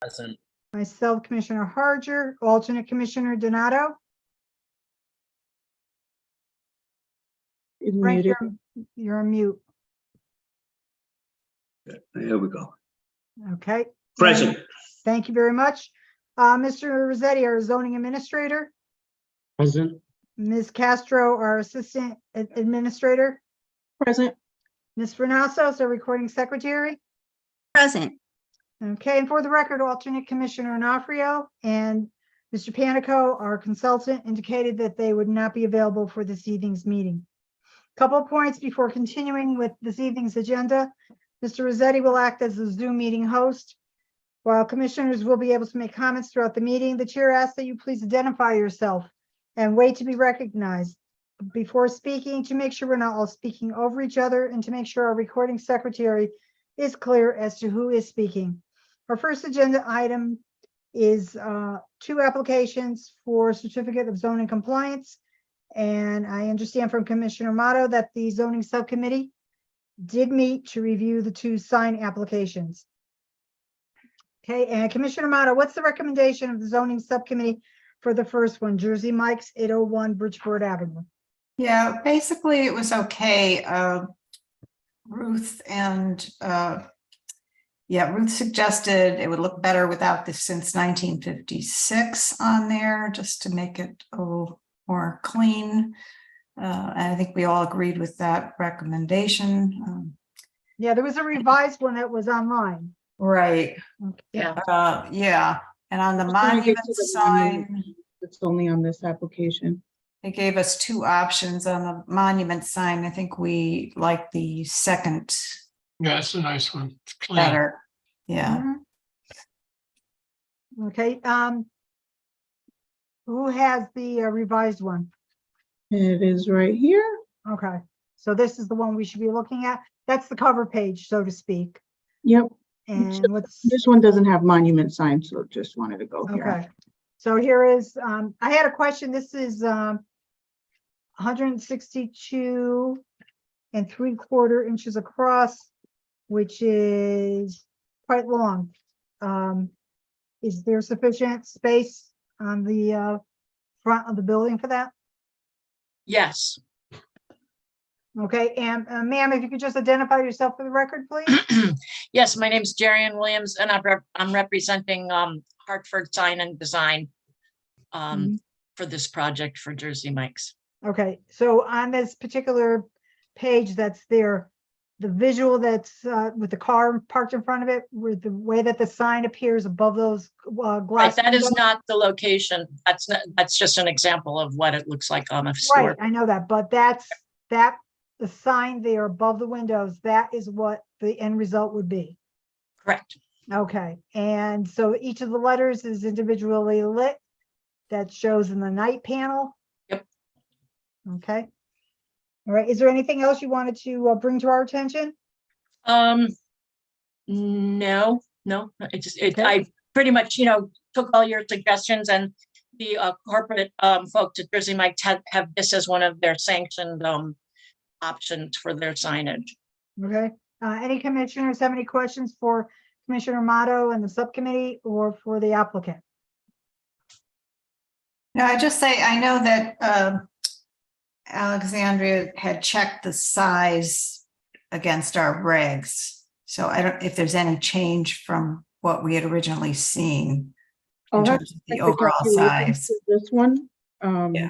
Present. Myself, Commissioner Harger, alternate Commissioner Donato. Frank, Muted. you're on mute. There we go. Okay. Present. Thank you very much. Mr. Rossetti, our zoning administrator. Present. Ms. Castro, our assistant administrator. Present. Ms. Renassos, our recording secretary. Present. Okay, and for the record, alternate Commissioner Onofrio and Mr. Panico, our consultant, indicated that they would not be available for this evening's meeting. Couple of points before continuing with this evening's agenda. Mr. Rossetti will act as the Zoom meeting host. While commissioners will be able to make comments throughout the meeting, the chair asks that you please identify yourself and wait to be recognized before speaking to make sure we're not all speaking over each other and to make sure our recording secretary is clear as to who is speaking. Our first agenda item is 2 applications for certificate of zoning compliance. And I understand from Commissioner Motto that the zoning subcommittee did meet to review the 2 sign applications. Okay, and Commissioner Motto, what's the recommendation of the zoning subcommittee for the first one, Jersey Mike's 801 Bridgeport Avenue? Yeah, basically it was okay. Ruth suggested it would look better without this since 1956 on there, just to make it a little more clean. And I think we all agreed with that recommendation. Yeah, there was a revised one that was online. Right. Okay. Yeah. And on the Just trying to get monument to the sign, monument. It's only on this application. they gave us 2 options on the monument sign. I think we like the second Yeah, it's a nice one. It's clean. better. Yeah. Mhm. Okay, who has the revised one? It is right here. Okay, so this is the one we should be looking at. That's the cover page, so to speak. Yep. And what's, This one doesn't have monument signs, so just wanted to go here. okay. So here is, I had a question. This is 162 3/4 inches across, which is quite long. Is there sufficient space on the front of the building for that? Yes. Okay, and ma'am, if you could just identify yourself for the record, please. Yes, my name's Jerian Williams and I'm representing Hartford Sign and Design for this project for Jersey Mike's. Okay, so on this particular page that's there, the visual that's with the car parked in front of it, with the way that the sign appears above those Right, glass that is windows? not the location. That's just an example of what it looks like on a Right, store. I know that, but the sign there above the windows, that is what the end result would be. Correct. Okay, and so each of the letters is individually lit. That shows in the night panel. Yep. Okay. All right, is there anything else you wanted to bring to our attention? No, Okay. I pretty much, took all your suggestions and the corporate folks at Jersey Mike's have this as one of their sanctioned options for their signage. Okay, any commissioners have any questions for Commissioner Motto and the subcommittee or for the applicant? No, I just say, I know that Alexandria had checked the size against our regs. So I don't, if there's any change from what we had originally seen in terms of the overall size. This one. Yeah.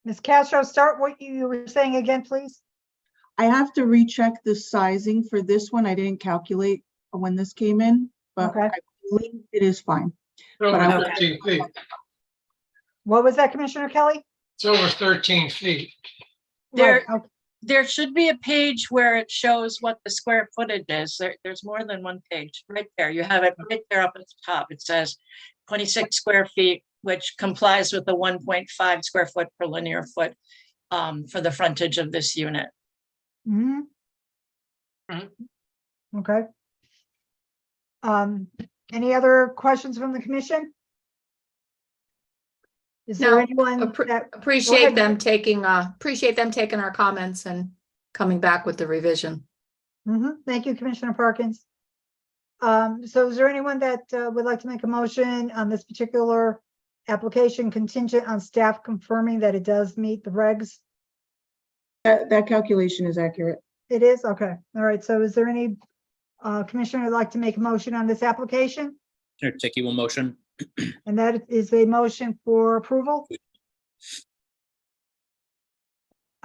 Ms. Castro, start what you were saying again, please. I have to recheck the sizing for this one. I didn't calculate when this came in, but Okay. I believe it is fine. It's over But I- 13 feet. What was that, Commissioner Kelly? It's over 13 feet. There- Right, okay. There should be a page where it shows what the square footage is. There's more than one page right there. You have it right there up at the top. It says 26 square feet, which complies with the 1.5 square foot per linear foot for the frontage of this unit. Mhm. Okay. Any other questions from the commission? Is there No, anyone that, Appreciate them taking our comments and coming back with the revision. Thank you, Commissioner Parkins. So is there anyone that would like to make a motion on this particular application contingent on staff confirming that it does meet the regs? That calculation is accurate. It is? Okay. All right. So is there any commissioner who'd like to make a motion on this application? Commissioner Dickey will motion. And that is a motion for approval?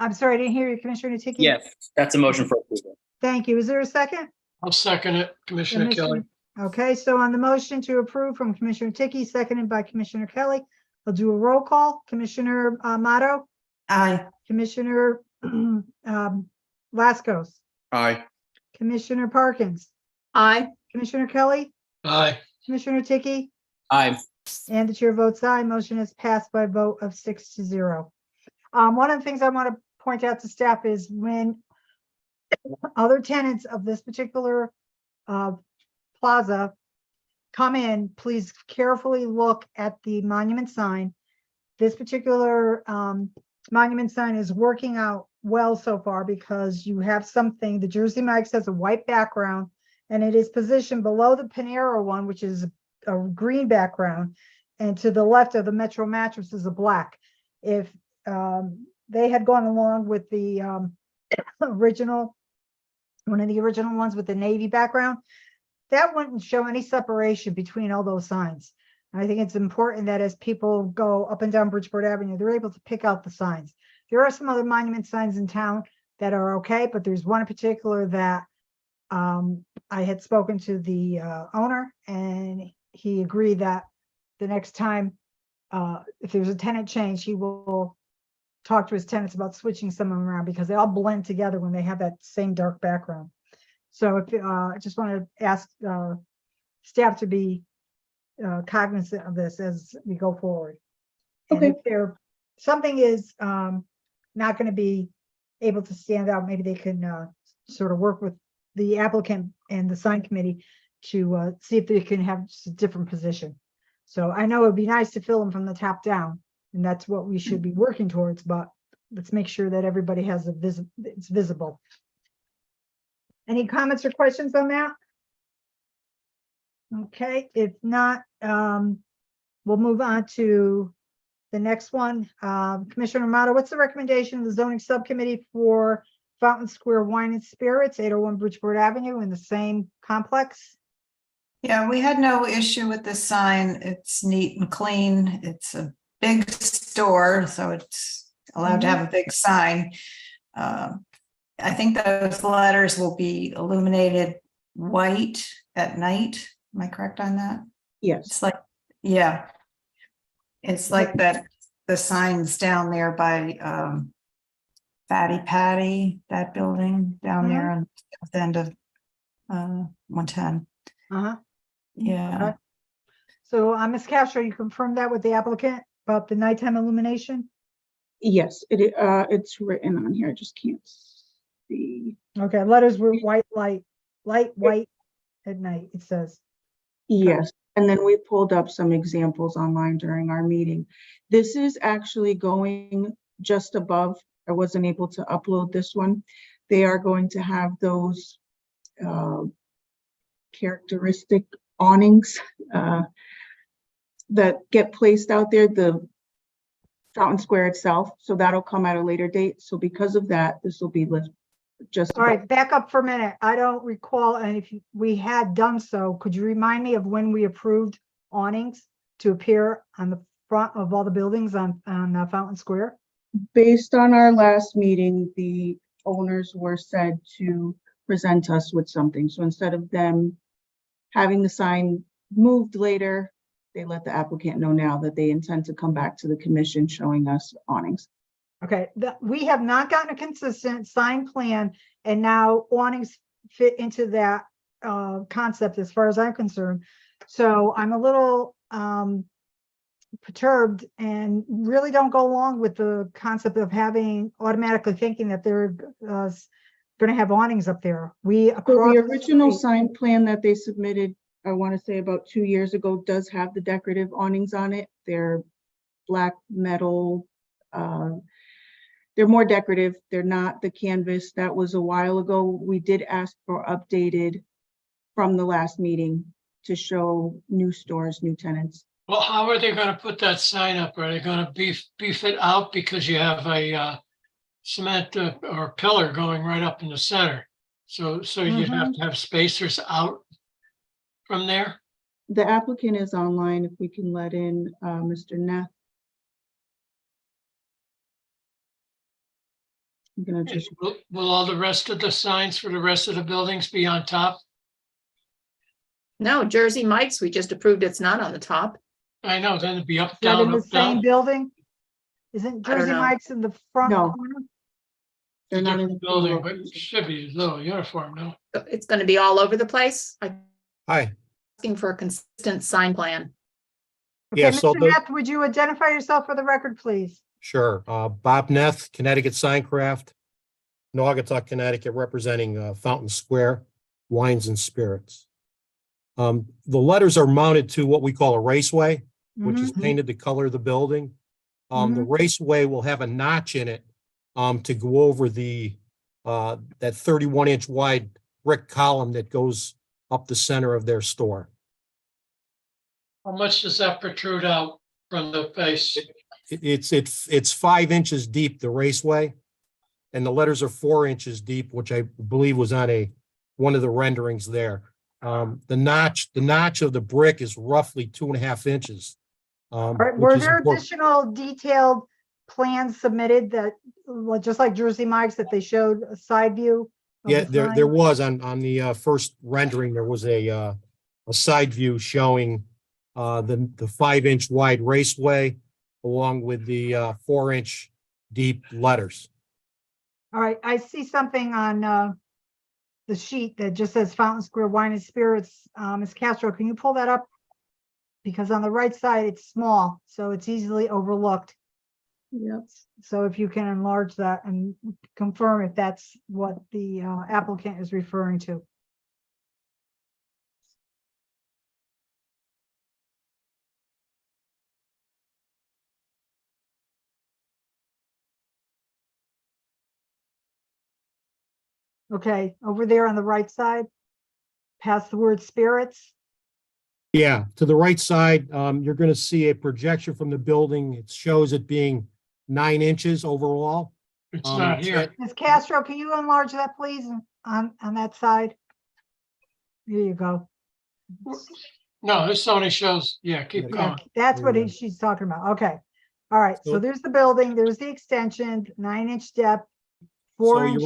I'm sorry, I didn't hear you, Commissioner Tiki. Yes, that's a motion for approval. Thank you. Is there a second? I'll second it, Commissioner Kelly. Okay, so on the motion to approve from Commissioner Tiki, seconded by Commissioner Kelly, I'll do a roll call. Commissioner Motto, Aye. Commissioner Lascos, Aye. Commissioner Parkins, Aye. Commissioner Kelly, Aye. Commissioner Tiki, Aye. and the chair votes aye. Motion is passed by a vote of 6-0. One of the things I want to point out to staff is when other tenants of this particular plaza come in, please carefully look at the monument sign. This particular monument sign is working out well so far because you have something, the Jersey Mike's has a white background and it is positioned below the Panera one, which is a green background, and to the left of the Metro Mattress is a black. If they had gone along with the original, one of the original ones with the navy background, that wouldn't show any separation between all those signs. And I think it's important that as people go up and down Bridgeport Avenue, they're able to pick out the signs. There are some other monument signs in town that are okay, but there's one in particular that I had spoken to the owner, and he agreed that the next time if there's a tenant change, he will talk to his tenants about switching some of them around because they all blend together when they have that same dark background. So if I just want to ask staff to be cognizant of this as we go forward. And Okay. if there something is not going to be able to stand out, maybe they can sort of work with the applicant and the sign committee to see if they can have just a different position. So I know it'd be nice to fill them from the top down, and that's what we should be working towards, but let's make sure that everybody has it's visible. Any comments or questions on that? Okay, if not, we'll move on to the next one. Commissioner Amato, what's the recommendation of the zoning subcommittee for Fountain Square Wine and Spirits, 801 Bridgeport Avenue in the same complex? Yeah, we had no issue with this sign. It's neat and clean. It's a big store, so it's allowed to have a big sign. I think those letters will be illuminated white at night. Am I correct on that? Yes. It's like, yeah. It's like that, the signs down there by Fatty Patty, that building down there on the end of 110. Yeah. So Ms. Castro, you confirmed that with the applicant about the nighttime illumination? Yes, it's written on here. I just can't see. Okay, letters were white light white at night, it says. Yes, and then we pulled up some examples online during our meeting. This is actually going just above. I wasn't able to upload this one. They are going to have those characteristic awnings that get placed out there, the Fountain Square itself. So that'll come at a later date. So because of that, this will be just. All right, back up for a minute. I don't recall, and if we had done so, could you remind me of when we approved awnings to appear on the front of all the buildings on Fountain Square? Based on our last meeting, the owners were said to present us with something. So instead of them having the sign moved later, they let the applicant know now that they intend to come back to the commission showing us awnings. Okay, we have not gotten a consistent sign plan, and now awnings fit into that concept as far as I'm concerned. So I'm a little perturbed and really don't go along with the concept of having automatically thinking that they're going to have awnings up there. So the original sign plan that they submitted, I want to say about 2 years ago, does have the decorative awnings on it. They're black metal. They're more decorative. They're not the canvas. That was a while ago. We did ask for updated from the last meeting to show new stores, new tenants. Well, how are they gonna put that sign up? Are they gonna beef it out because you have a cement or pillar going right up in the center? So you'd have to have spacers out from there? The applicant is online. If we can let in Mr. Neff. I'm gonna just, Will all the rest of the signs for the rest of the buildings be on top? No, Jersey Mike's, we just approved it's not on the top. I know, then it'd be up, Is that in down, the up, same down. building? Isn't I don't Jersey know. Mike's in the front No. corner? they're not in the Different building, same but it location. should be a little uniform, no? It's gonna be all over the place. I'm Hi, asking for a consistent sign plan. Okay, Yeah, so Mr. the- Neff, would you identify yourself for the record, please? sure. Bob Neff, Connecticut Signcraft, Naugatuck, Connecticut, representing Fountain Square Wines and Spirits. The letters are mounted to what we call a raceway, which is Mhm. painted the color of the building. The Mhm. raceway will have a notch in it to go over that 31-inch wide brick column that goes up the center of their store. How much does that protrude out from the face? It's 5 inches deep, the raceway, and the letters are 4 inches deep, which I believe was on one of the renderings there. The notch of the brick is roughly 2.5 inches. All right, were Which is there important. additional detailed plans submitted that, well, just like Jersey Mike's, that they showed a side view? of Yeah, the there sign? was on the first rendering, there was a side view showing the 5-inch wide raceway along with the 4-inch deep letters. All right, I see something on the sheet that just says Fountain Square Wine and Spirits. Ms. Castro, can you pull that up? Because on the right side, it's small, so it's easily overlooked. Yep. So if you can enlarge that and confirm if that's what the applicant is referring to. Okay, over there on the right side, past the word spirits. Yeah, to the right side, you're going to see a projection from the building. It shows it being 9 inches overall. It's not here. Ms. Castro, can you enlarge that, please, on that side? There you go. No, this only shows, yeah, keep Yeah. Yeah, going. that's what Yeah. she's talking about. Okay. All right, so So- there's the building, there's the extension, 9-inch depth, So 4-inch.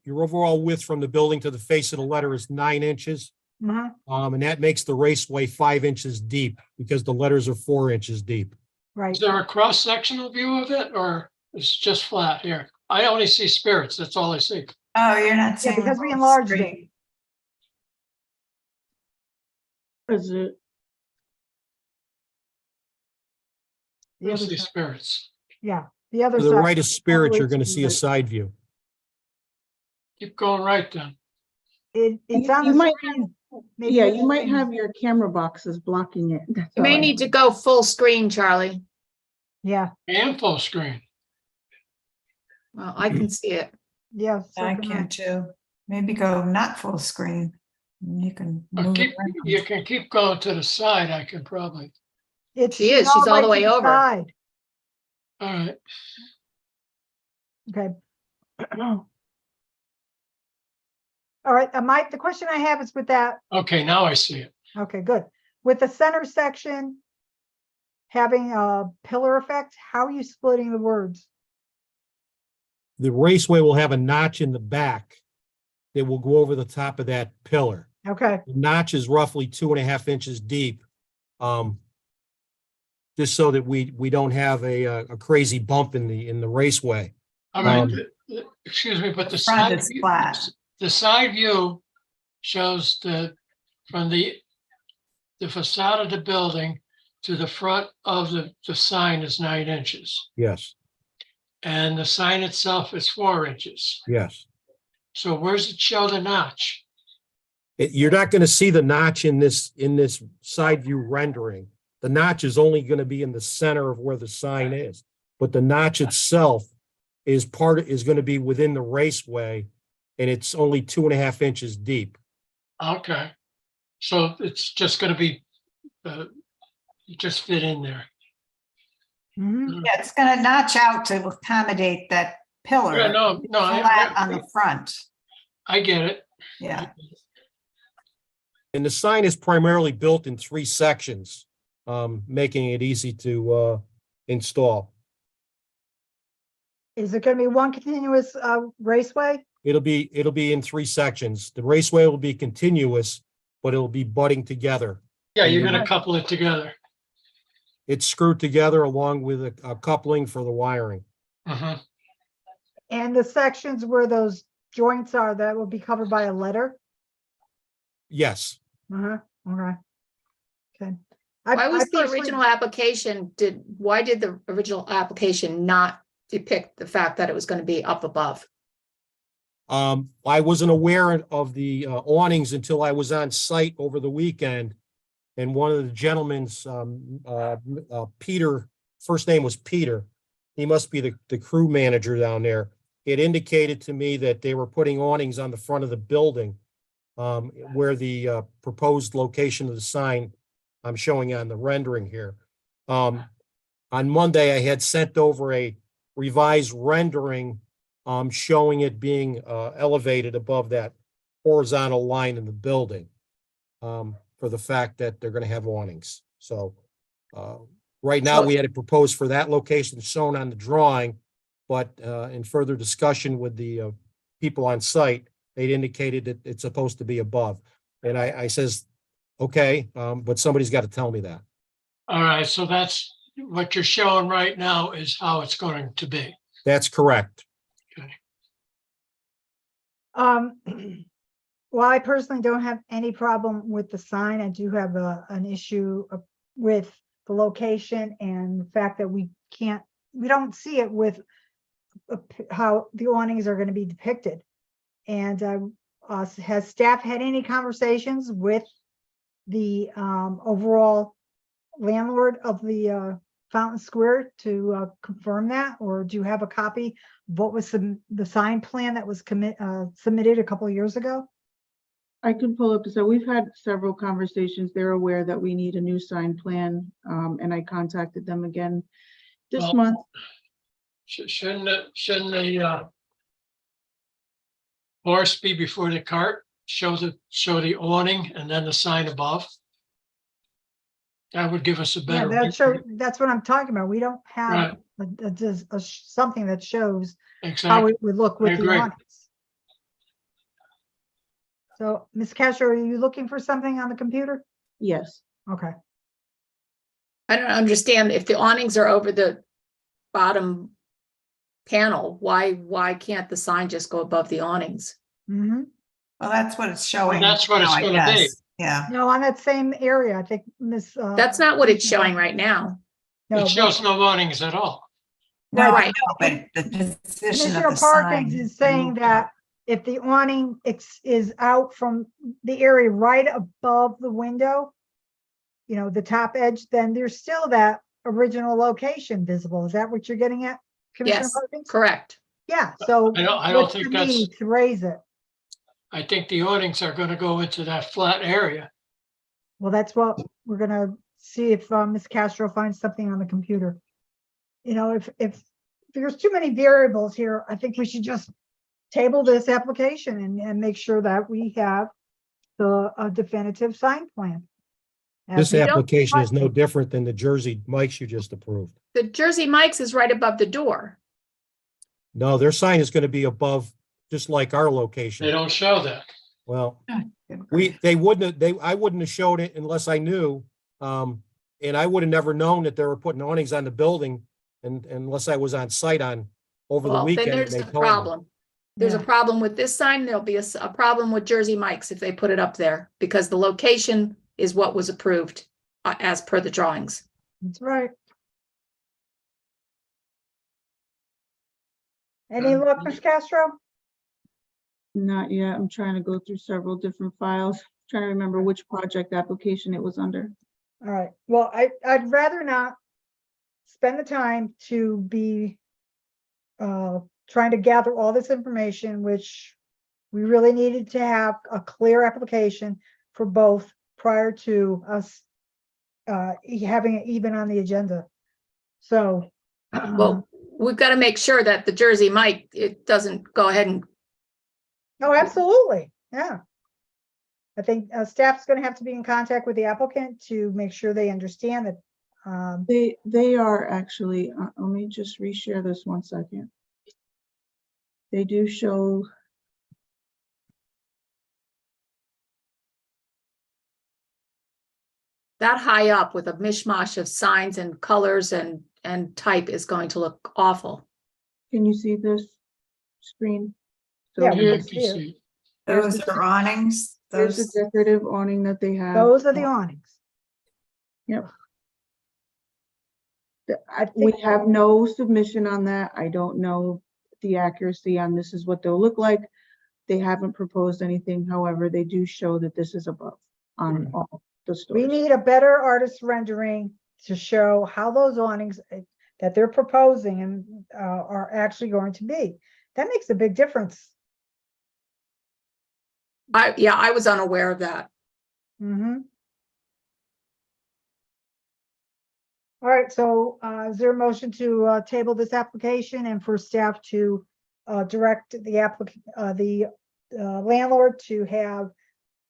your overall width from the building to the face of the letter is 9 inches. And that makes the raceway 5 inches deep because the letters are 4 inches deep. Right. Is there a cross-sectional view of it or it's just flat here? I only see spirits, that's all I see. Oh, you're not Yeah, saying. because we full enlarged it. screen. Is it, The I other see side. spirits. Yeah, the other To the side. right of Spirit, way you're going to to see a the- side view. Keep going right then. It's You- on you the might screen. Maybe yeah, it's you might screen. have your camera boxes blocking it. That's You all may I- need to go full screen, Charlie. Yeah, And full screen. Well, I can see it. yeah. so I can can too. Maybe go not full screen. And you can move it around. You can keep going to the side, I can probably. She is, she's all the way to over. side. All right, Okay. All right, the question I have is with that, okay, now I see it. okay, good. With the center section having a pillar effect, how are you splitting the words? The raceway will have a notch in the back that will go over the top of that pillar. Okay, The notch is roughly 2.5 inches deep. Just so that we don't have a crazy bump in the raceway. All right, Um, excuse me, but the Front side, is flat. the side view shows from the facade of the building to the front of the sign is 9 inches. Yes, And the sign itself is 4 inches. yes. So where's it show the notch? You're not going to see the notch in this side view rendering. The notch is only going to be in the center of where the sign is, but the notch itself is going to be within the raceway, and it's only 2.5 inches deep. Okay, So it's just gonna be, just fit in there. Mhm. Yeah, it's gonna notch out to accommodate that pillar. Yeah, no, Flat on the front, I get it. yeah. And the sign is primarily built in 3 sections, making it easy to install. Is it gonna be one continuous raceway? It'll be in 3 sections. The raceway will be continuous, but it'll be butting together. Yeah, you're And gonna couple it together. It's screwed together along with a coupling for the wiring. Mhm. And the sections where those joints are, that will be covered by a letter? Yes, Uh-huh, okay. Okay. Why was the personally- original application, why did the original application not depict the fact that it was going to be up above? I wasn't aware of the awnings until I was on site over the weekend. And one of the gentlemen's, Peter, first name was Peter. He must be the crew manager down there. It indicated to me that they were putting awnings on the front of the building, where the proposed location of the sign I'm showing on the rendering here. On Monday, I had sent over a revised rendering showing it being elevated above that horizontal line in the building, for the fact that they're going to have awnings. So right now, we had it proposed for that location shown on the drawing, but in further discussion with the people on site, they'd indicated that it's supposed to be above. And I says, okay, but somebody's got to tell me that. All right, so that's what you're showing right now is how it's going to be. That's correct. Well, I personally don't have any problem with the sign. I do have an issue with the location and the fact that we don't see it with how the awnings are going to be depicted. And has staff had any conversations with the overall landlord of the Fountain Square to confirm that? Or do you have a copy of what was the sign plan that was submitted a couple of years ago? I can pull up, so we've had several conversations. They're aware that we need a new sign plan, and I contacted them again this Well, month. Shouldn't the horse be before the cart? Show the awning and then the sign above? That would give us a Yeah, better. that's what I'm talking about. We don't have Right. something that shows how Exactly. it would look I with the agree. awnings. So, Ms. Castro, are you looking for something on the computer? Yes, Okay. I don't understand if the awnings are over the bottom panel, why can't the sign just go above the awnings? Mm-hmm. Well, that's what it's showing. that's what it's now, I gonna be. guess. Yeah. No, on that same area, I think Ms. That's not what it's showing right now. No, It shows no awnings at all. No, I Right. know, but the position of Commissioner the Parkins sign. is saying that if the awning is out from the area right above the window, the top edge, then there's still that original location visible. Is that what you're getting at, Commissioner Yes, Parkins? correct. Yeah, so I don't what's think the that's- need to raise it? I think the awnings are gonna go into that flat area. Well, that's what we're gonna see if Ms. Castro finds something on the computer. If there's too many variables here, I think we should just table this application and make sure that we have the definitive sign plan. This As we- application is no different than the Jersey Mike's you just approved. The Jersey Mike's is right above the door. No, their sign is going to be above, just like our They location. don't show that. Well, Good grief. I wouldn't have showed it unless I knew. And I would have never known that they were putting awnings on the building and unless I was on site over the Well, then weekend. and there's they a told me. problem. There's a Yeah. problem with this sign. There'll be a problem with Jersey Mike's if they put it up there because the location is what was approved as per the drawings. That's right. Any luck, Ms. Castro? not yet. I'm trying to go through several different files, trying to remember which project application it was under. All right, well, I'd rather not spend the time to be trying to gather all this information, which we really needed to have a clear application for both prior to us having it even on the agenda. So. Well, we've got to make sure that the Jersey Mike, it doesn't go ahead and, Oh, absolutely, yeah. I think staff's gonna have to be in contact with the applicant to make sure they understand that. They are actually, let me just reshare this 1 second. They do show. that high up with a mishmash of signs and colors and type is going to look awful. Can you see this screen? So Yeah, we Yeah, I here's, can here. see. There's Those are awnings, here's the those, decorative awning that they have. Those are the awnings. Yep. I We think- have no submission on that. I don't know the accuracy on this is what they'll look like. They haven't proposed anything. However, they do show that this is above on all the We stores. need a better artist rendering to show how those awnings that they're proposing and are actually going to be. That makes a big difference. I was unaware of that. Mhm. All right, so is there a motion to table this application and for staff to direct the applicant, the landlord to have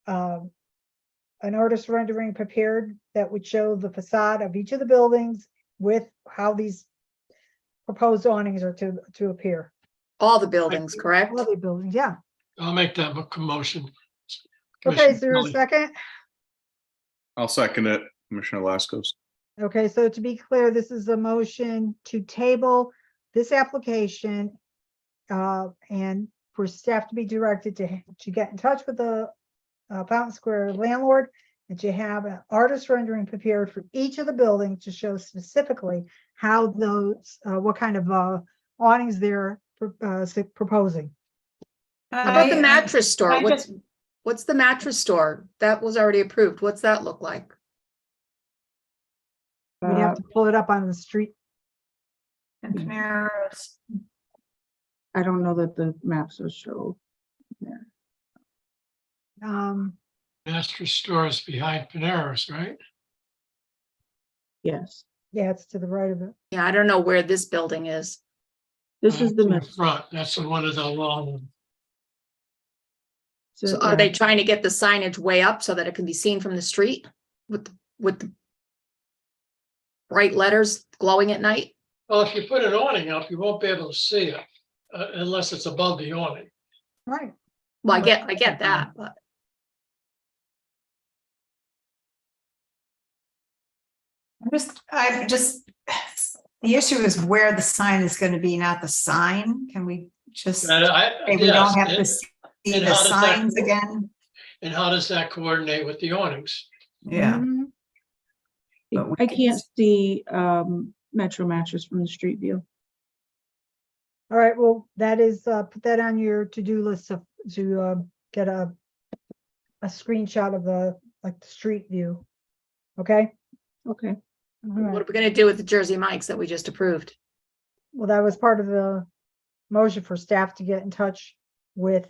an artist rendering prepared that would show the facade of each of the buildings with how these proposed awnings are to appear? All the buildings, correct? All the buildings, yeah. I'll make that motion. Okay, is there a Commissioner Kelly. second? I'll second it, Commissioner Lascos. Okay, so to be clear, this is a motion to table this application and for staff to be directed to get in touch with the Fountain Square landlord and to have an artist rendering prepared for each of the buildings to show specifically how those, what kind of awnings they're proposing. How about the mattress store? I just- What's the mattress store? That was already approved. What's that look like? We'd have to pull it up on the street. and Panera's. I don't know that the maps will show there. Master stores behind Panera's, right? Yes, Yeah, it's to the right of it. Yeah, I don't know where this building is. this is the In map. front. That's the one of the long. So are they trying to get the signage way up so that it can be seen from the street with the bright letters glowing at night? Well, if you put an awning up, you won't be able to see it unless it's above the awning. Right. Well, I get that, but I'm just, the issue is where the sign is going to be, not the sign. Can we just, say we Yes, don't have to see and the how does that signs work? again? And how does that coordinate with the awnings? Yeah. Mhm. But we I can can't see Metro Mattress from the street view. All right, well, that is, put that on your to-do list to get a screenshot of the, like, the street view. Okay? Okay, All what right. are we gonna do with the Jersey Mikes that we just approved? Well, that was part of the motion for staff to get in touch with,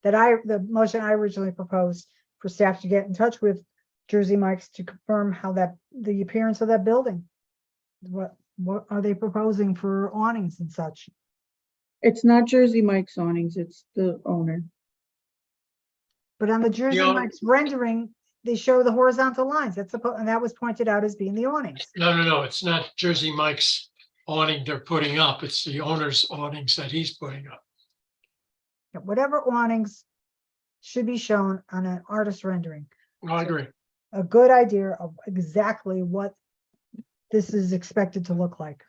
the motion I originally proposed for staff to get in touch with Jersey Mike's to confirm how the appearance of that building. What are they proposing for awnings and such? it's not Jersey Mike's awnings, it's the owner. But on the Jersey Yeah. Mike's rendering, they show the horizontal lines. And that was pointed out as being the awnings. No, it's not Jersey Mike's awning they're putting up. It's the owner's awnings that he's putting up. Whatever awnings should be shown on an artist rendering. I agree. A good idea of exactly what this is expected to look like.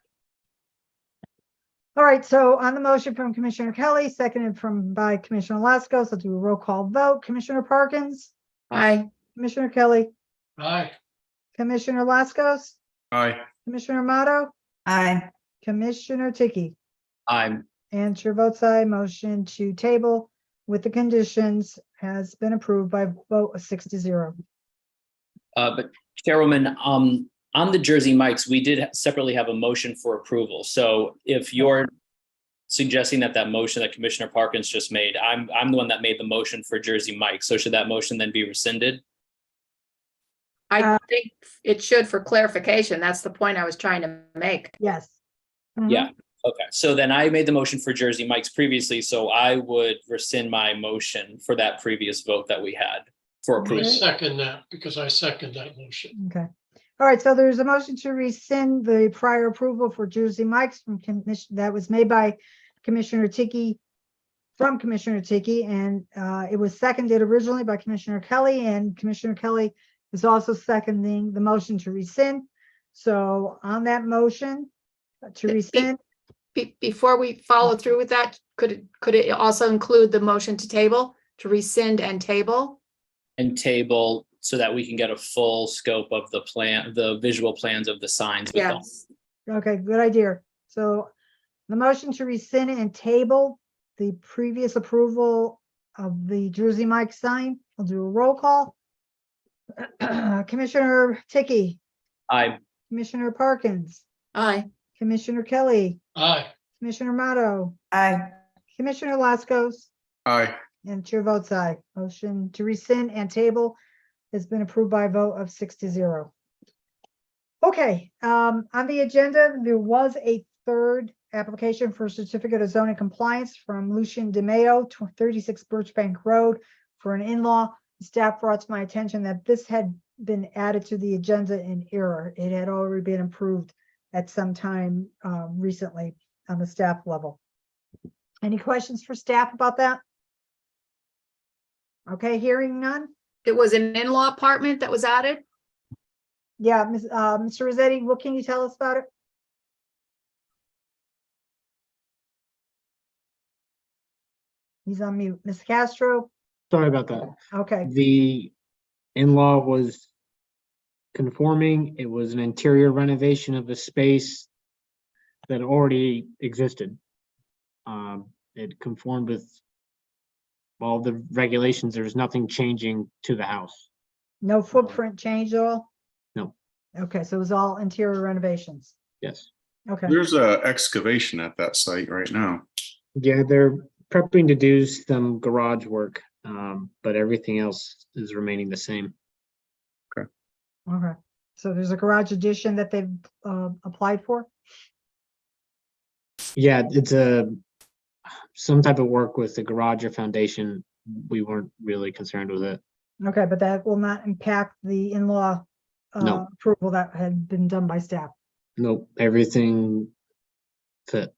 All right, so on the motion from Commissioner Kelly, seconded by Commissioner Lascos, I'll do a roll call vote. Commissioner Parkins, Aye. Commissioner Kelly, Aye. Commissioner Lascos, Aye. Commissioner Amato, Aye. Commissioner Tiki, I'm, and chair votes aye. Motion to table with the conditions has been approved by vote of 6-0. but Chairwoman, on the Jersey Mikes, we did separately have a motion for approval. So if you're suggesting that motion that Commissioner Parkins just made, I'm the one that made the motion for Jersey Mike's. So should that motion then be rescinded? I think it should for clarification. That's the point I was trying to make. Yes. Mhm. Yeah, okay. So then I made the motion for Jersey Mike's previously, so I would rescind my motion for that previous vote that we had for I approval. second that because I second that motion. Okay. All right, so there's a motion to rescind the prior approval for Jersey Mike's from commission that was made by Commissioner Tiki, from Commissioner Tiki, and it was seconded originally by Commissioner Kelly, and Commissioner Kelly is also seconding the motion to rescind. So on that motion to rescind, Before we follow through with that, could it also include the motion to table, to rescind and table? And table so that we can get a full scope of the plan, the visual plans of the signs. with them. Yes. okay, good idea. So the motion to rescind and table the previous approval of the Jersey Mike sign. I'll do a roll call. Commissioner Tiki, I, Commissioner Parkins, Aye. Commissioner Kelly, Aye. Commissioner Motto, Aye. Commissioner Lascos, Aye. and chair votes aye. Motion to rescind and table has been approved by a vote of 6-0. Okay, on the agenda, there was a third application for certificate of zoning compliance from Lucian DeMayo, 36 Birchbank Road, for an in-law. Staff brought to my attention that this had been added to the agenda in error. It had already been approved at some time recently on the staff level. Any questions for staff about that? Okay, hearing none. It was an in-law apartment that was added? Yeah, Mr. Rossetti, what can you tell us about it? He's on mute. Ms. Castro? Sorry about that. Okay, The in-law was conforming. It was an interior renovation of the space that already existed. It conformed with all the regulations. There was nothing changing to the house. no footprint change at all? No. Okay, so it was all interior renovations. Yes. Okay, There's a excavation at that site right now. Yeah, they're prepping to do some garage work, but everything else is remaining the same. okay. So there's a garage addition that they've applied for? Yeah, it's some type of work with the garage or foundation. We weren't really concerned with it. Okay, but that will not impact the in-law No. approval that had been done by staff. Nope, everything fit.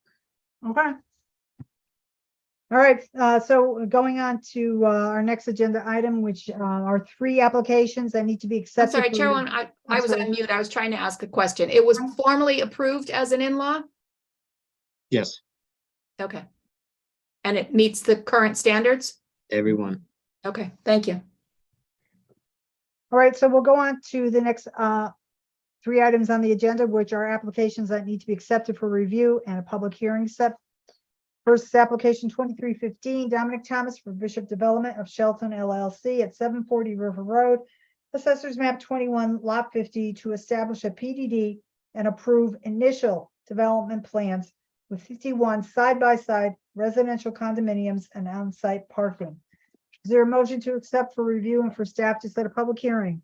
Okay. All right, so going on to our next agenda item, which are 3 applications that need to be I'm accepted. sorry, for Chairwoman, I I'm was sorry. on mute. I was trying to ask a question. It was formally approved as an in-law? Yes, Okay. And it meets the current standards? everyone. Okay, thank you. All right, so we'll go on to the next 3 items on the agenda, which are applications that need to be accepted for review and a public hearing set. First is application 2315, Dominic Thomas for Bishop Development of Shelton LLC at 740 River Road, Assessors Map 21, Lot 50, to establish a PDD and approve initial development plans with 51 side-by-side residential condominiums and on-site parking. Is there a motion to accept for review and for staff to set a public hearing?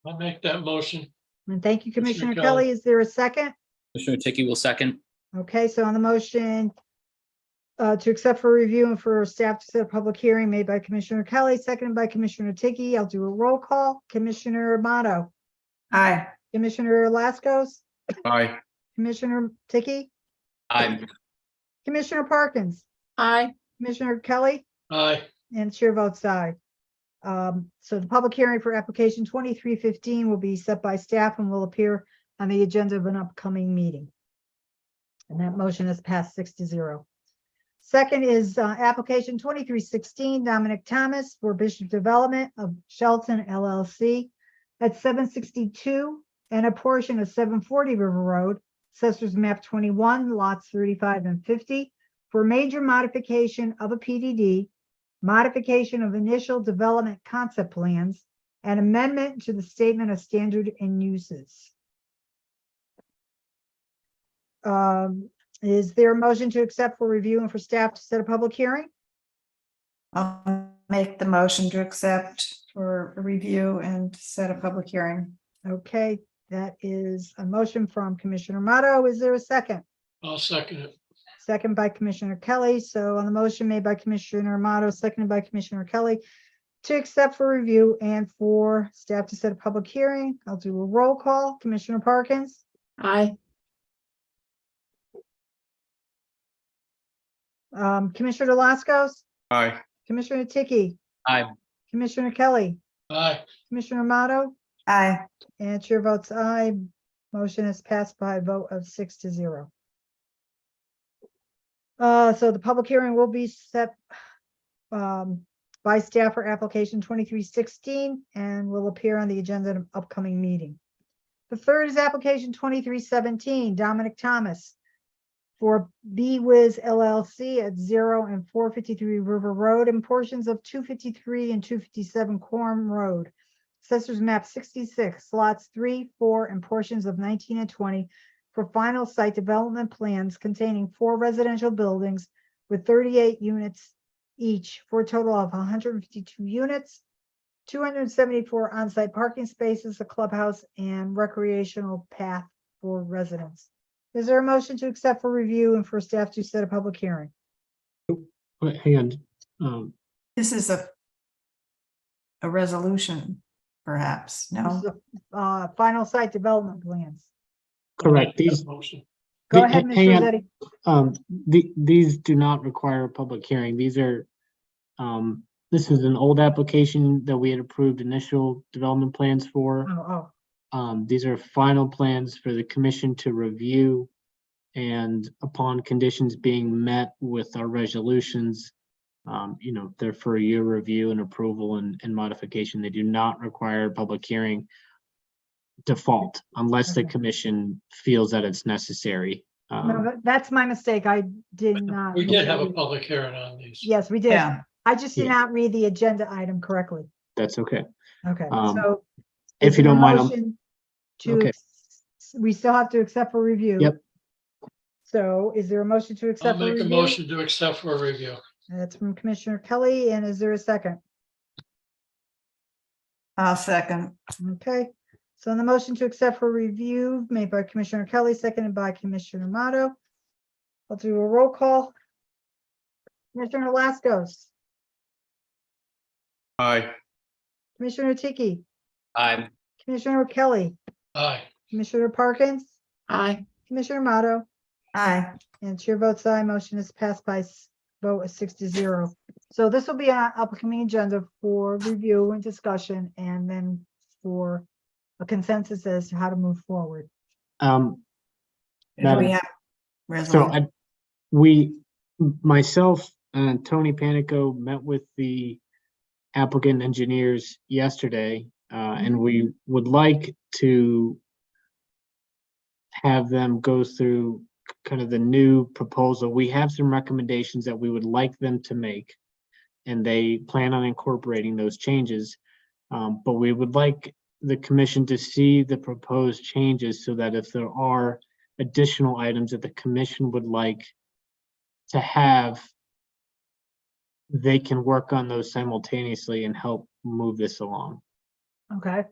I'll make that motion. And thank you, Commissioner Commissioner Kelly. Kelly. Is there a second? Commissioner Tiki will second. Okay, so on the motion to accept for review and for staff to set a public hearing made by Commissioner Kelly, seconded by Commissioner Tiki. I'll do a roll call. Commissioner Motto, Aye. Commissioner Lascos, Aye. Commissioner Tiki, I, Commissioner Parkins, Aye. Commissioner Kelly, Aye. and chair votes aye. So the public hearing for application 2315 will be set by staff and will appear on the agenda of an upcoming meeting. And that motion has passed 6-0. Second is application 2316, Dominic Thomas for Bishop Development of Shelton LLC at 762 and a portion of 740 River Road, Assessors Map 21, lots 35 and 50, for major modification of a PDD, modification of initial development concept plans, and amendment to the statement of standard and uses. Is there a motion to accept for review and for staff to set a public hearing? I'll make the motion to accept for a review and set a public hearing. Okay, that is a motion from Commissioner Motto. Is there a second? I'll second it. Second by Commissioner Kelly. So on the motion made by Commissioner Motto, seconded by Commissioner Kelly to accept for review and for staff to set a public hearing, I'll do a roll call. Commissioner Parkins, Aye. Commissioner Delascos, Aye. Commissioner Tiki, Aye. Commissioner Kelly, Aye. Commissioner Motto, Aye. and chair votes aye. Motion is passed by a vote of 6-0. So the public hearing will be set by staff for application 2316 and will appear on the agenda of an upcoming meeting. The third is application 2317, Dominic Thomas for B-Wiz LLC at 0 and 453 River Road and portions of 253 and 257 Quorum Road. Assessors map 66, slots 3, 4, and portions of 19 and 20 for final site development plans containing 4 residential buildings with 38 units each for a total of 152 units, 274 on-site parking spaces, a clubhouse, and recreational path for residents. Is there a motion to accept for review and for staff to set a public hearing? Wait, hang on. This is a resolution, perhaps, This no? is the, final site development plans. Correct. These, Motion. Go The- ahead, hang Mr. on. Rossetti. these do not require a public hearing. These are, this is an old application that we had approved initial development plans for. These are final plans for the commission to review, and upon conditions being met with our resolutions, they're for your review and approval and modification. They do not require a public hearing default unless the Okay. commission feels that it's necessary. No, that's my mistake. I did not. We did have a public hearing on these. Yes, we did. Yeah. I just did Yeah. not read the agenda item correctly. That's okay. Okay, Um, so. if is you there a don't mind, motion to okay. We still have to accept for review. Yep. So is there a motion to I'll accept for make a review? motion to accept for a review. That's from Commissioner Kelly, and is there a second? I'll second. Okay, so on the motion to accept for review made by Commissioner Kelly, seconded by Commissioner Motto. I'll do a roll call. Commissioner Laskos, Aye. Commissioner Tiki, Aye. Commissioner Kelly, Aye. Commissioner Parkins, Aye. Commissioner Motto, Aye. and chair votes aye. Motion is passed by vote of 6-0. So this will be on upcoming agenda for review and discussion, and then for a consensus as to how to move forward. Do we Madam- have So resolution? myself and Tony Panico met with the applicant engineers yesterday, and we would like to have them go through kind of the new proposal. We have some recommendations that we would like them to make, and they plan on incorporating those changes. But we would like the commission to see the proposed changes so that if there are additional items that the commission would like to have, they can work on those simultaneously and help move this along. Okay,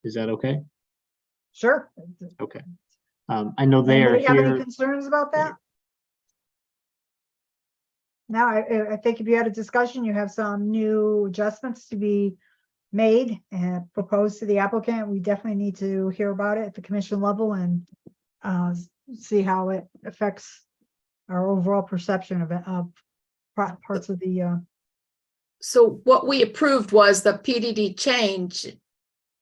Is that okay? sure. Okay. I know they are Anybody have any here. concerns about that? Now, I think if you had a discussion, you have some new adjustments to be made and proposed to the applicant. We definitely need to hear about it at the commission level and see how it affects our overall perception of it, of parts of the, So what we approved was the PDD change,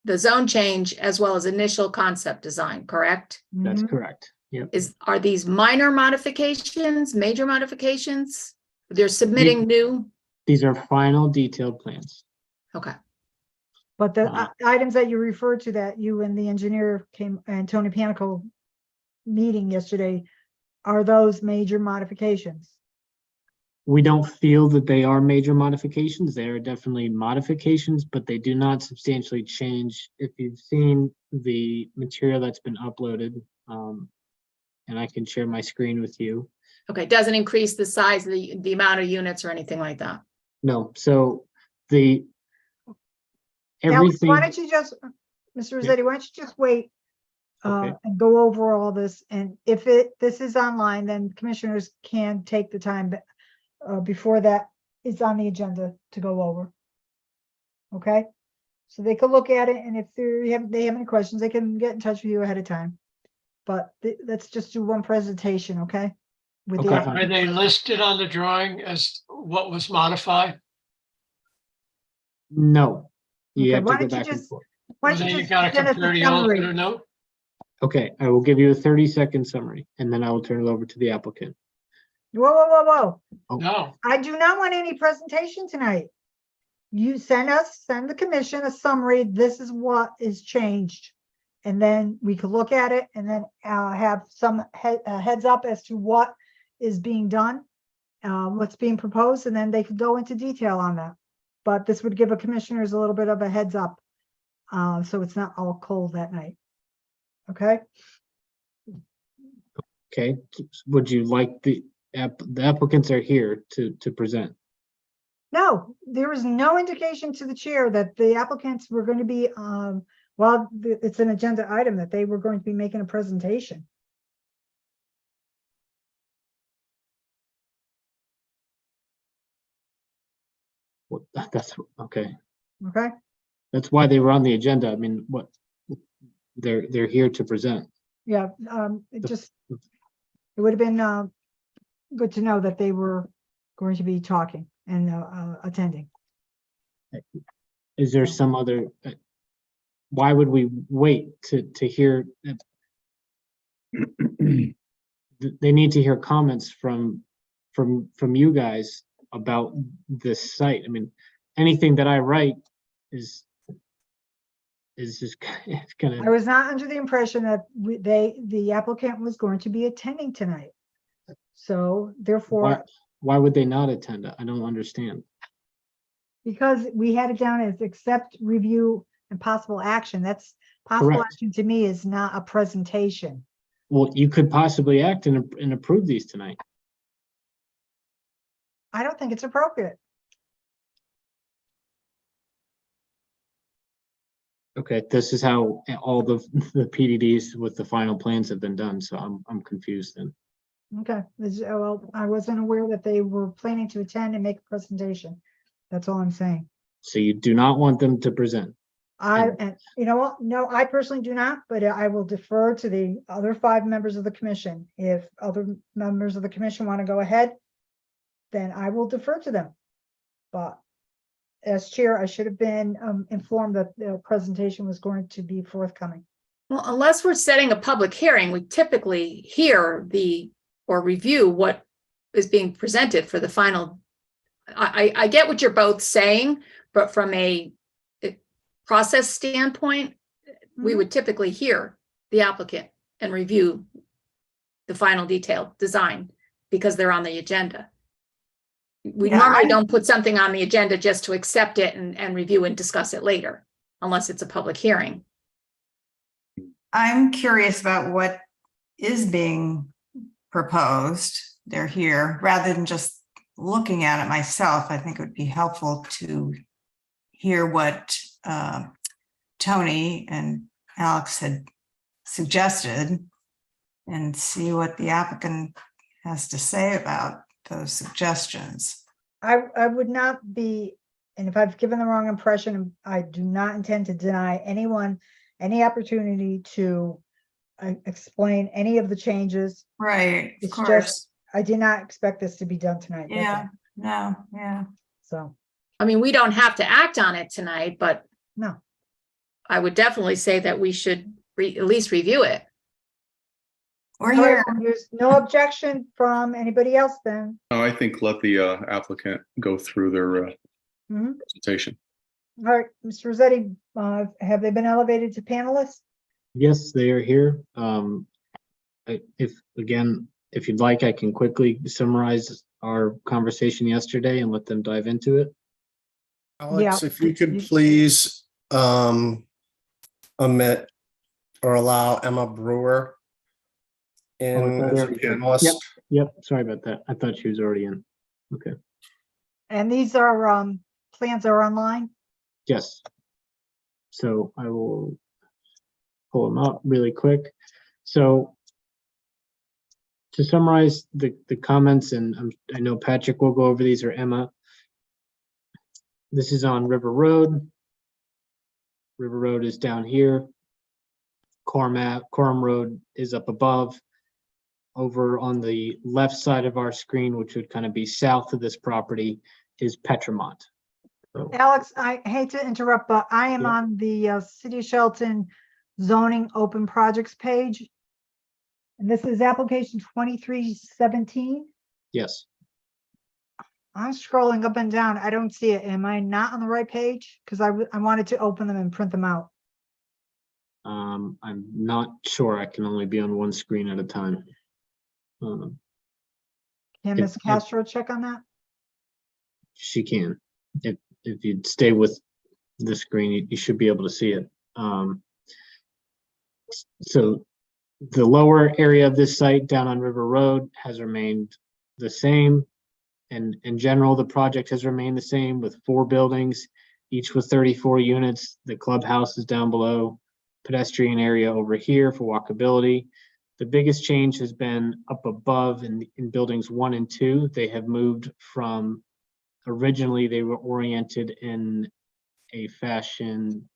the zone change, as well as initial concept design, correct? That's mhm. correct. Yep. Are these minor modifications, major modifications? They're submitting new, These are final detailed plans. okay. But the Uh, items that you referred to that you and the engineer came and Tony Panico meeting yesterday, are those major modifications? We don't feel that they are major modifications. They are definitely modifications, but they do not substantially change. If you've seen the material that's been uploaded, and I can share my screen with you. Okay, doesn't increase the size, the amount of units or anything like that. No, so the Alex, why everything, don't you just, Mr. Rossetti, why don't you just wait Okay. and go over all this? And if this is online, then commissioners can take the time before that is on the agenda to go over. Okay? So they can look at it, and if they have any questions, they can get in touch with you ahead of time. But let's just do one presentation, okay? With the Okay. app- Are they listed on the drawing as what was modified? no. You Okay, have why to go don't you back and just- forth. Why Well, don't then you you just gotta send us compare a the old to summary? the new. Okay, I will give you a 30-second summary and then I will turn it over to the applicant. Whoa, whoa, whoa, whoa. Oh. No, I do not want any presentation tonight. You send the commission a summary. This is what is changed. And then we could look at it and then have some heads up as to what is being done, what's being proposed, and then they could go into detail on that. But this would give a commissioners a little bit of a heads up. So it's not all cold that night. Okay? Okay, would you like the applicants are here to present? No, there is no indication to the chair that the applicants were going to be, well, it's an agenda item that they were going to be making a presentation. What, that's, okay, Okay? that's why they were on the agenda. I mean, what, they're here to present. Yeah, it would have been good to know that they were going to be talking and attending. Is there some other, why would we wait to hear? They need to hear comments from you guys about this site. I mean, anything that I write is just, it's I gonna, was not under the impression that the applicant was going to be attending tonight. So therefore, why would they not attend? I don't understand. because we had it down as accept, review, and possible action, that's possible Correct. action to me is not a presentation. Well, you could possibly act and approve these tonight. I don't think it's appropriate. Okay, this is how all the PDDs with the final plans have been done, so I'm confused then. Okay, well, I wasn't aware that they were planning to attend and make a presentation. That's all I'm saying. So you do not want them to present? And you know what? No, I personally do not, but I will defer to the other 5 members of the commission. If other members of the commission want to go ahead, then I will defer to them. But as chair, I should have been informed that the presentation was going to be forthcoming. Well, unless we're setting a public hearing, we typically hear or review what is being presented for the final. I get what you're both saying, but from a process standpoint, we would typically hear the applicant and review the final detailed design because they're on the agenda. We Yeah, normally don't put something on the agenda just to accept it and review and discuss it later, unless it's a public hearing. I'm curious about what is being proposed. They're here, rather than just looking at it myself. I think it would be helpful to hear what Tony and Alex had suggested and see what the applicant has to say about those suggestions. I would not be, and if I've given the wrong impression, I do not intend to deny anyone any opportunity to explain any of the changes. Right, of It's course. just, I did not expect this to be done tonight. that's Yeah, all. no, yeah. So, I mean, we don't have to act on it tonight, but no, I would definitely say that we should at least review it. We're all right, here. there's no objection from anybody else then. No, I think let the applicant go through their Mhm. presentation. All right, Mr. Rossetti, have they been elevated to panelists? Yes, they are here. If you'd like, I can quickly summarize our conversation yesterday and let them dive into it. Alex, Yeah. if you could please omit or allow Emma Brewer in Oh, as a there- panelist. Yep, sorry about that. I thought she was already in. Okay, And these are plans are online? yes. So I will pull them up really quick. So to summarize the comments, and I know Patrick will go over these, or Emma. This is on River Road. River Road is down here. Coram Road is up above. Over on the left side of our screen, which would kind of be south of this property, is Petramont. So, Alex, I hate to interrupt, but I am Yeah. on the City of Shelton zoning open projects page. And this is application 2317. yes, I'm scrolling up and down. I don't see it. Am I not on the right page? Because I wanted to open them and print them out. I'm not sure. I can only be on one screen at a time. Can If- Ms. Castro check on that? She can. If you stay with the screen, you should be able to see it. So the lower area of this site down on River Road has remained the same. And in general, the project has remained the same with 4 buildings, each with 34 units. The clubhouse is down below, pedestrian area over here for walkability. The biggest change has been up above in buildings 1 and 2. They have moved from, originally they were oriented in a fashion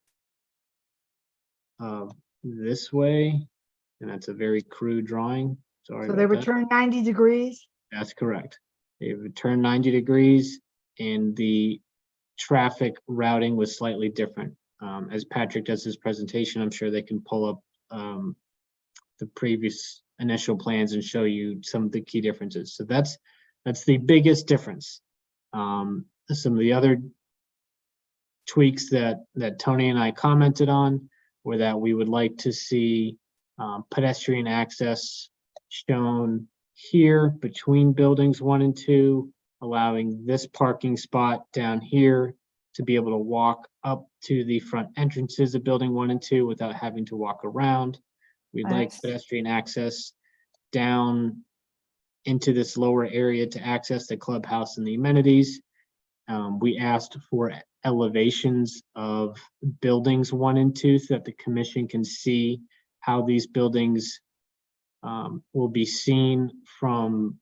this way, and that's a very crude drawing. Sorry So they about that. return 90 degrees. That's correct. They returned 90 degrees, and the traffic routing was slightly different. As Patrick does his presentation, I'm sure they can pull up the previous initial plans and show you some of the key differences. So that's the biggest difference. Some of the other tweaks that Tony and I commented on were that we would like to see pedestrian access shown here between buildings 1 and 2, allowing this parking spot down here to be able to walk up to the front entrances of building 1 and 2 without having to walk around. We'd like Nice. pedestrian access down into this lower area to access the clubhouse and the amenities. We asked for elevations of buildings 1 and 2 so that the commission can see how these buildings will be seen from,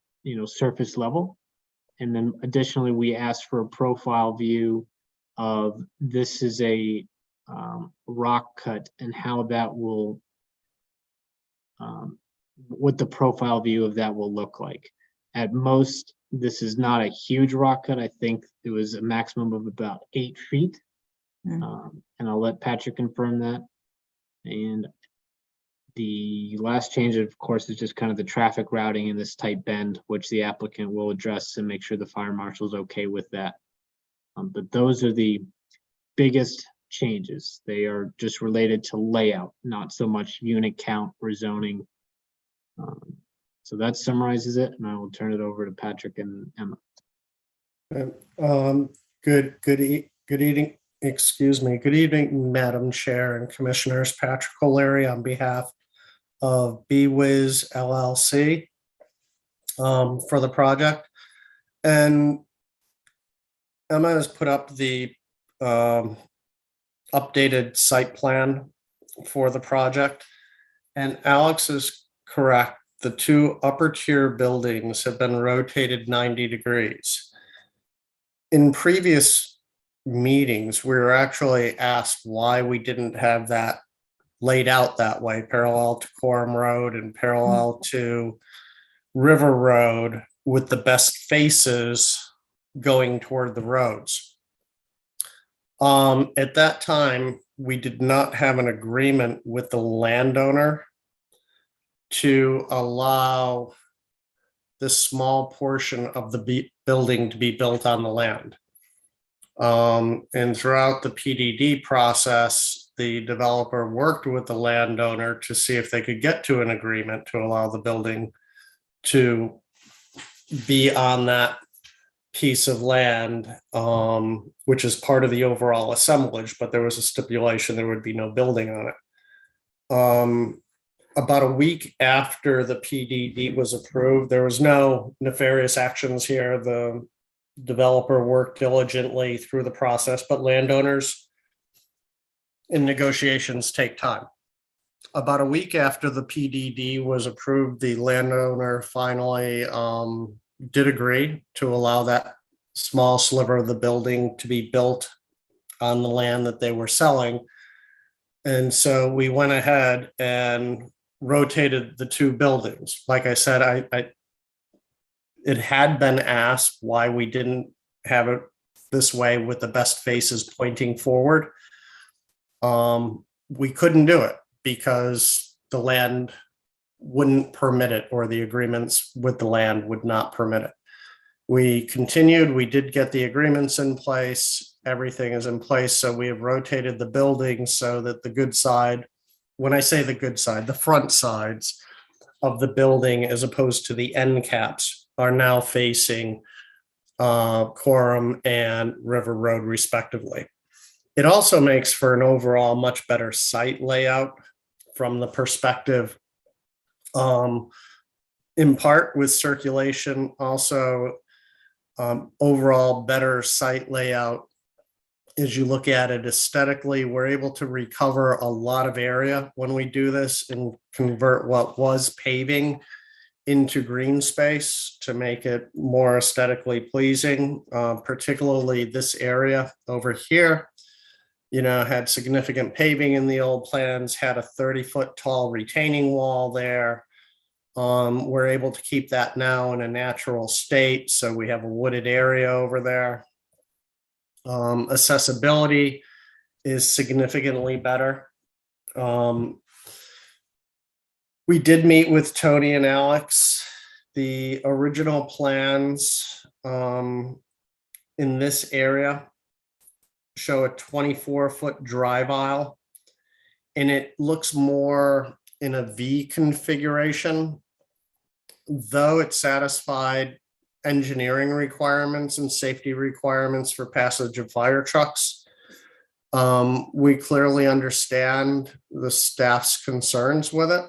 surface level. And then additionally, we asked for a profile view of this is a rock cut and how that will, what the profile view of that will look like. At most, this is not a huge rock cut. I think it was a maximum of about 8 feet. And I'll let Patrick confirm that. And the last change, of course, is just kind of the traffic routing in this tight bend, which the applicant will address and make sure the fire marshal's okay with that. But those are the biggest changes. They are just related to layout, not so much unit count or zoning. So that summarizes it, and I will turn it over to Patrick and Emma. Good evening, good evening, Madam Chair and Commissioners. Patrick O'Leary on behalf of BWiz LLC for the project. And Emma has put up the updated site plan for the project. And Alex is correct. The 2 upper tier buildings have been rotated 90 degrees. In previous meetings, we were actually asked why we didn't have that laid out that way, parallel to Coram Road and parallel to River Road, with the best faces going toward the roads. At that time, we did not have an agreement with the landowner to allow this small portion of the building to be built on the land. And throughout the PDD process, the developer worked with the landowner to see if they could get to an agreement to allow the building to be on that piece of land, which is part of the overall assemblage, but there was a stipulation there would be no building on it. About a week after the PDD was approved, there was no nefarious actions here. The developer worked diligently through the process, but landowners and negotiations take time. About a week after the PDD was approved, the landowner finally did agree to allow that small sliver of the building to be built on the land that they were selling. And so we went ahead and rotated the two buildings. Like I said, it had been asked why we didn't have it this way with the best faces pointing forward. We couldn't do it because the land wouldn't permit it, or the agreements with the land would not permit it. We continued, we did get the agreements in place, everything is in place, so we have rotated the building so that the good side, when I say the good side, the front sides of the building as opposed to the end caps are now facing Quorum and River Road respectively. It also makes for an overall much better site layout from the perspective, in part with circulation, also overall better site layout. As you look at it aesthetically, we're able to recover a lot of area when we do this and convert what was paving into green space to make it more aesthetically pleasing, particularly this area over here. You know, had significant paving in the old plans, had a 30-foot tall retaining wall there. We're able to keep that now in a natural state, so we have a wooded area over there. Accessibility is significantly better. We did meet with Tony and Alex. The original plans in this area show a 24-foot drive aisle, and it looks more in a V configuration, though it satisfied engineering requirements and safety requirements for passage of fire trucks. We clearly understand the staff's concerns with it.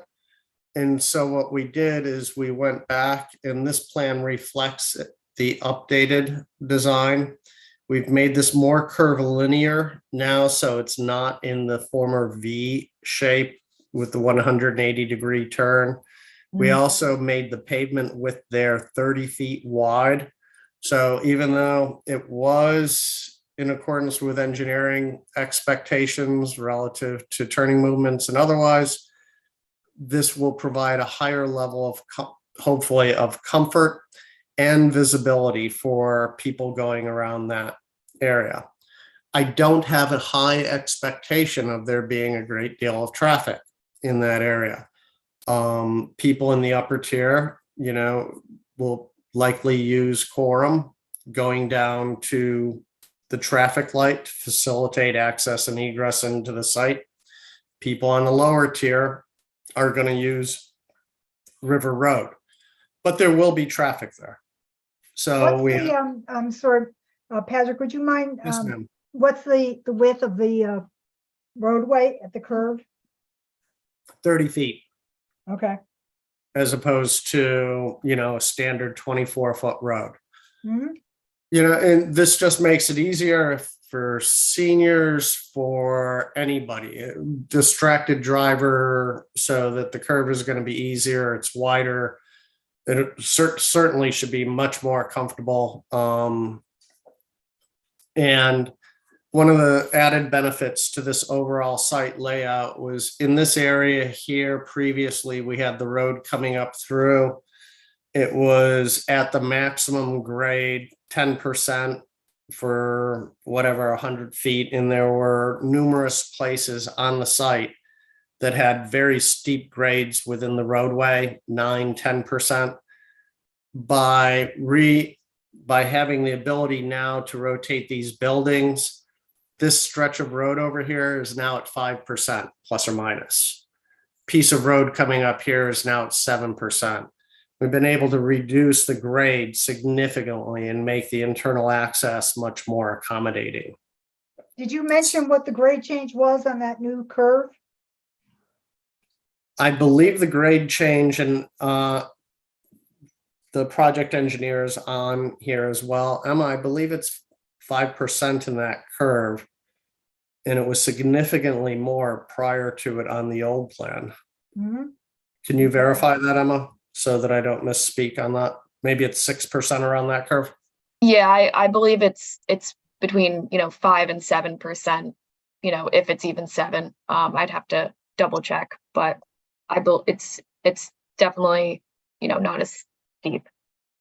And so what we did is we went back, and this plan reflects the updated design. We've made this more curvilinear now, so it's not in the former V shape with the 180-degree turn. We also made the pavement width there 30 feet wide. So even though it was in accordance with engineering expectations relative to turning movements and otherwise, this will provide a higher level of hopefully of comfort and visibility for people going around that area. I don't have a high expectation of there being a great deal of traffic in that area. People in the upper tier, you know, will likely use Quorum going down to the traffic light to facilitate access and egress into the site. People on the lower tier are going to use River Road, but there will be traffic there. So What's the, I'm sorry, Patrick, would you mind, Yes, ma'am. what's the width of the roadway at the curve? 30 feet Okay. as opposed to, you know, a standard 24-foot road. Mhm. You know, and this just makes it easier for seniors, for anybody, distracted driver, so that the curve is going to be easier, it's wider. It certainly should be much more comfortable. And one of the added benefits to this overall site layout was in this area here, previously, we had the road coming up through. It was at the maximum grade, 10% for whatever, 100 feet. And there were numerous places on the site that had very steep grades within the roadway, 9, 10%. By having the ability now to rotate these buildings, this stretch of road over here is now at 5%, plus or minus. Piece of road coming up here is now at 7%. We've been able to reduce the grade significantly and make the internal access much more accommodating. Did you mention what the grade change was on that new curve? I believe the grade change, and the project engineer is on here as well. Emma, I believe it's 5% in that curve. And it was significantly more prior to it on the old plan. Mhm. Can you verify that, Emma, so that I don't misspeak on that? Maybe it's 6% around that curve? Yeah, I believe it's between, 5 and 7%, if it's even 7. I'd have to double check, but it's definitely, not as steep.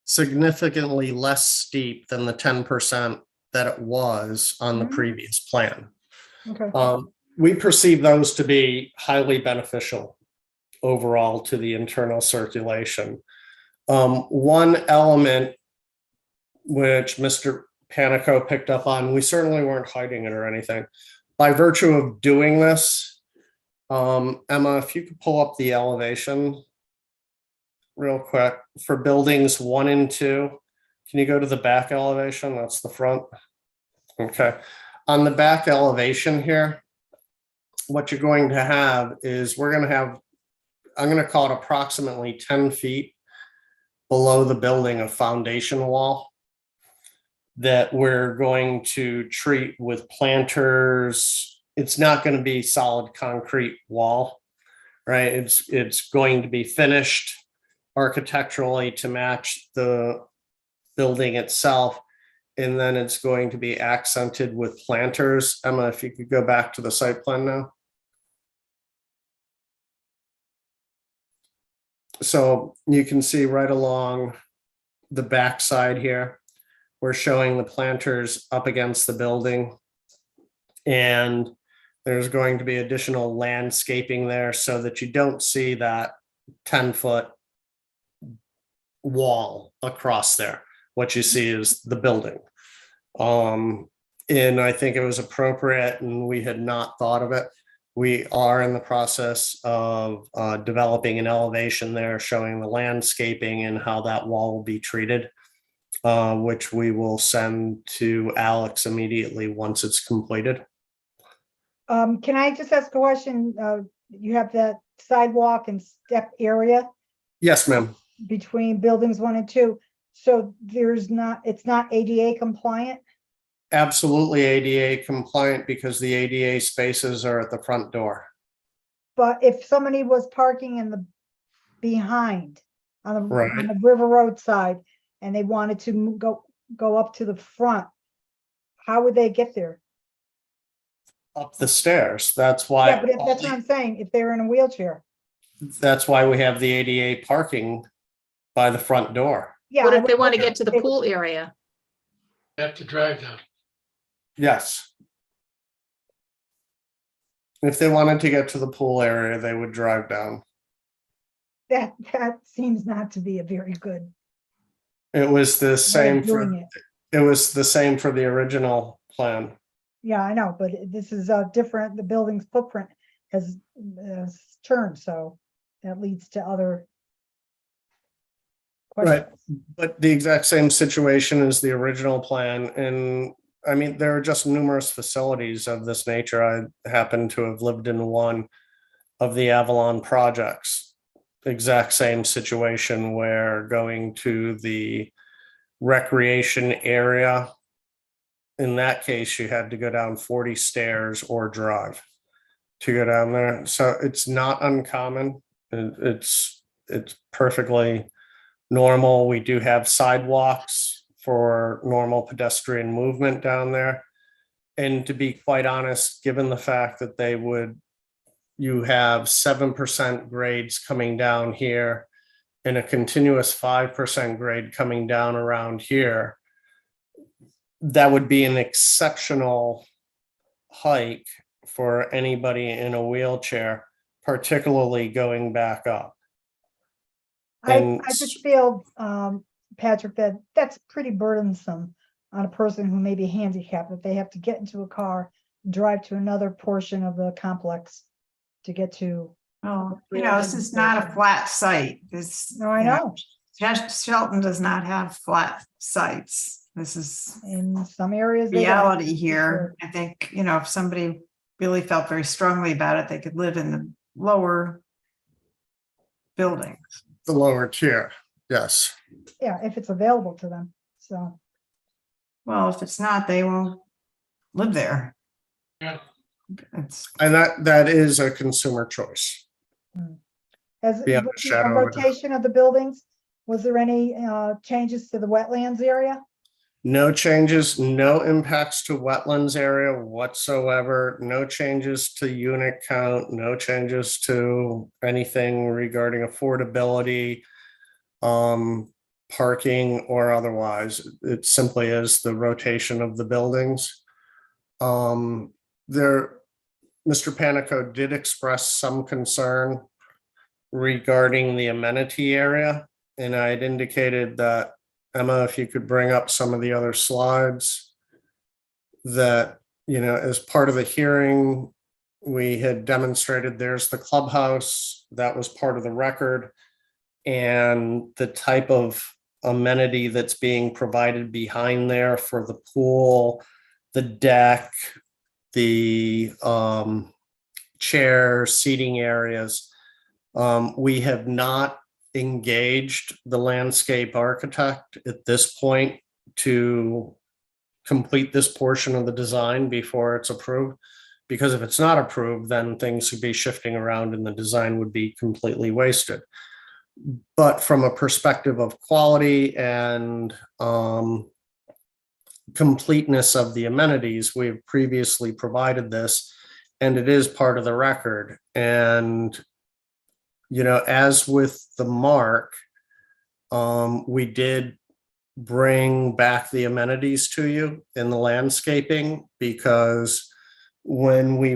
Significantly less steep than the 10% that it was on the Mhm. previous plan. Okay. We perceive those to be highly beneficial overall to the internal circulation. One element which Mr. Panico picked up on, we certainly weren't hiding it or anything. By virtue of doing this, Emma, if you could pull up the elevation real quick for buildings 1 and 2. Can you go to the back elevation? That's the front. Okay. On the back elevation here, what you're going to have is we're going to have, I'm going to call it approximately 10 feet below the building, a foundation wall that we're going to treat with planters. It's not going to be solid concrete wall, right? It's going to be finished architecturally to match the building itself. And then it's going to be accented with planters. Emma, if you could go back to the site plan now. So you can see right along the back side here, we're showing the planters up against the building. And there's going to be additional landscaping there so that you don't see that 10-foot wall across there. What you see is the building. And I think it was appropriate, and we had not thought of it. We are in the process of developing an elevation there showing the landscaping and how that wall will be treated, which we will send to Alex immediately once it's completed. Can I just ask a question? You have that sidewalk and step area Yes, ma'am. between buildings 1 and 2. So it's not ADA compliant? Absolutely ADA compliant because the ADA spaces are at the front door. But if somebody was parking in the behind on the Right. River Road side and they wanted to go up to the front, how would they get there? Up the stairs. That's why. Yeah, but that's what I'm saying, if they're in a wheelchair. That's why we have the ADA parking by the front door. Yeah. What I if they would- want to get to the they- pool area? They have to drive down. Yes. If they wanted to get to the pool area, they would drive down. That seems not to be a very good It was the way same of doing for, it. it was the same for the original plan. Yeah, I know, but this is different. The building's footprint has turned, so that leads to other Right. questions. But the exact same situation as the original plan. And I mean, there are just numerous facilities of this nature. I happen to have lived in one of the Avalon projects. Exact same situation where going to the recreation area, in that case, you had to go down 40 stairs or drive to go down there. So it's not uncommon. It's perfectly normal. We do have sidewalks for normal pedestrian movement down there. And to be quite honest, given the fact that you have 7% grades coming down here and a continuous 5% grade coming down around here, that would be an exceptional hike for anybody in a wheelchair, particularly going back up. I just feel, Patrick, that's pretty burdensome on a person who may be handicapped, if they have to get into a car, drive to another portion of the complex to get to. Oh, this is not a flat site. No, I know. Shelton does not have flat sites. This is In some areas. they don't, reality for here. sure. I think, if somebody really felt very strongly about it, they could live in the lower buildings. The lower tier, yes. Yeah, if it's available to them, so. Well, if it's not, they won't live there. Yeah. It's, And that is a consumer choice. As Beyond with a the shadow of a doubt. rotation of the buildings, was there any changes to the wetlands area? No changes, no impacts to wetlands area whatsoever, no changes to unit count, no changes to anything regarding affordability, parking or otherwise. It simply is the rotation of the buildings. There, Mr. Panico did express some concern regarding the amenity area, and I had indicated that, Emma, if you could bring up some of the other slides, that, as part of the hearing, we had demonstrated there's the clubhouse, that was part of the record, and the type of amenity that's being provided behind there for the pool, the deck, the chair seating areas. We have not engaged the landscape architect at this point to complete this portion of the design before it's approved. Because if it's not approved, then things would be shifting around and the design would be completely wasted. But from a perspective of quality and completeness of the amenities, we've previously provided this, and it is part of the record. And as with the mark, we did bring back the amenities to you in the landscaping, because when we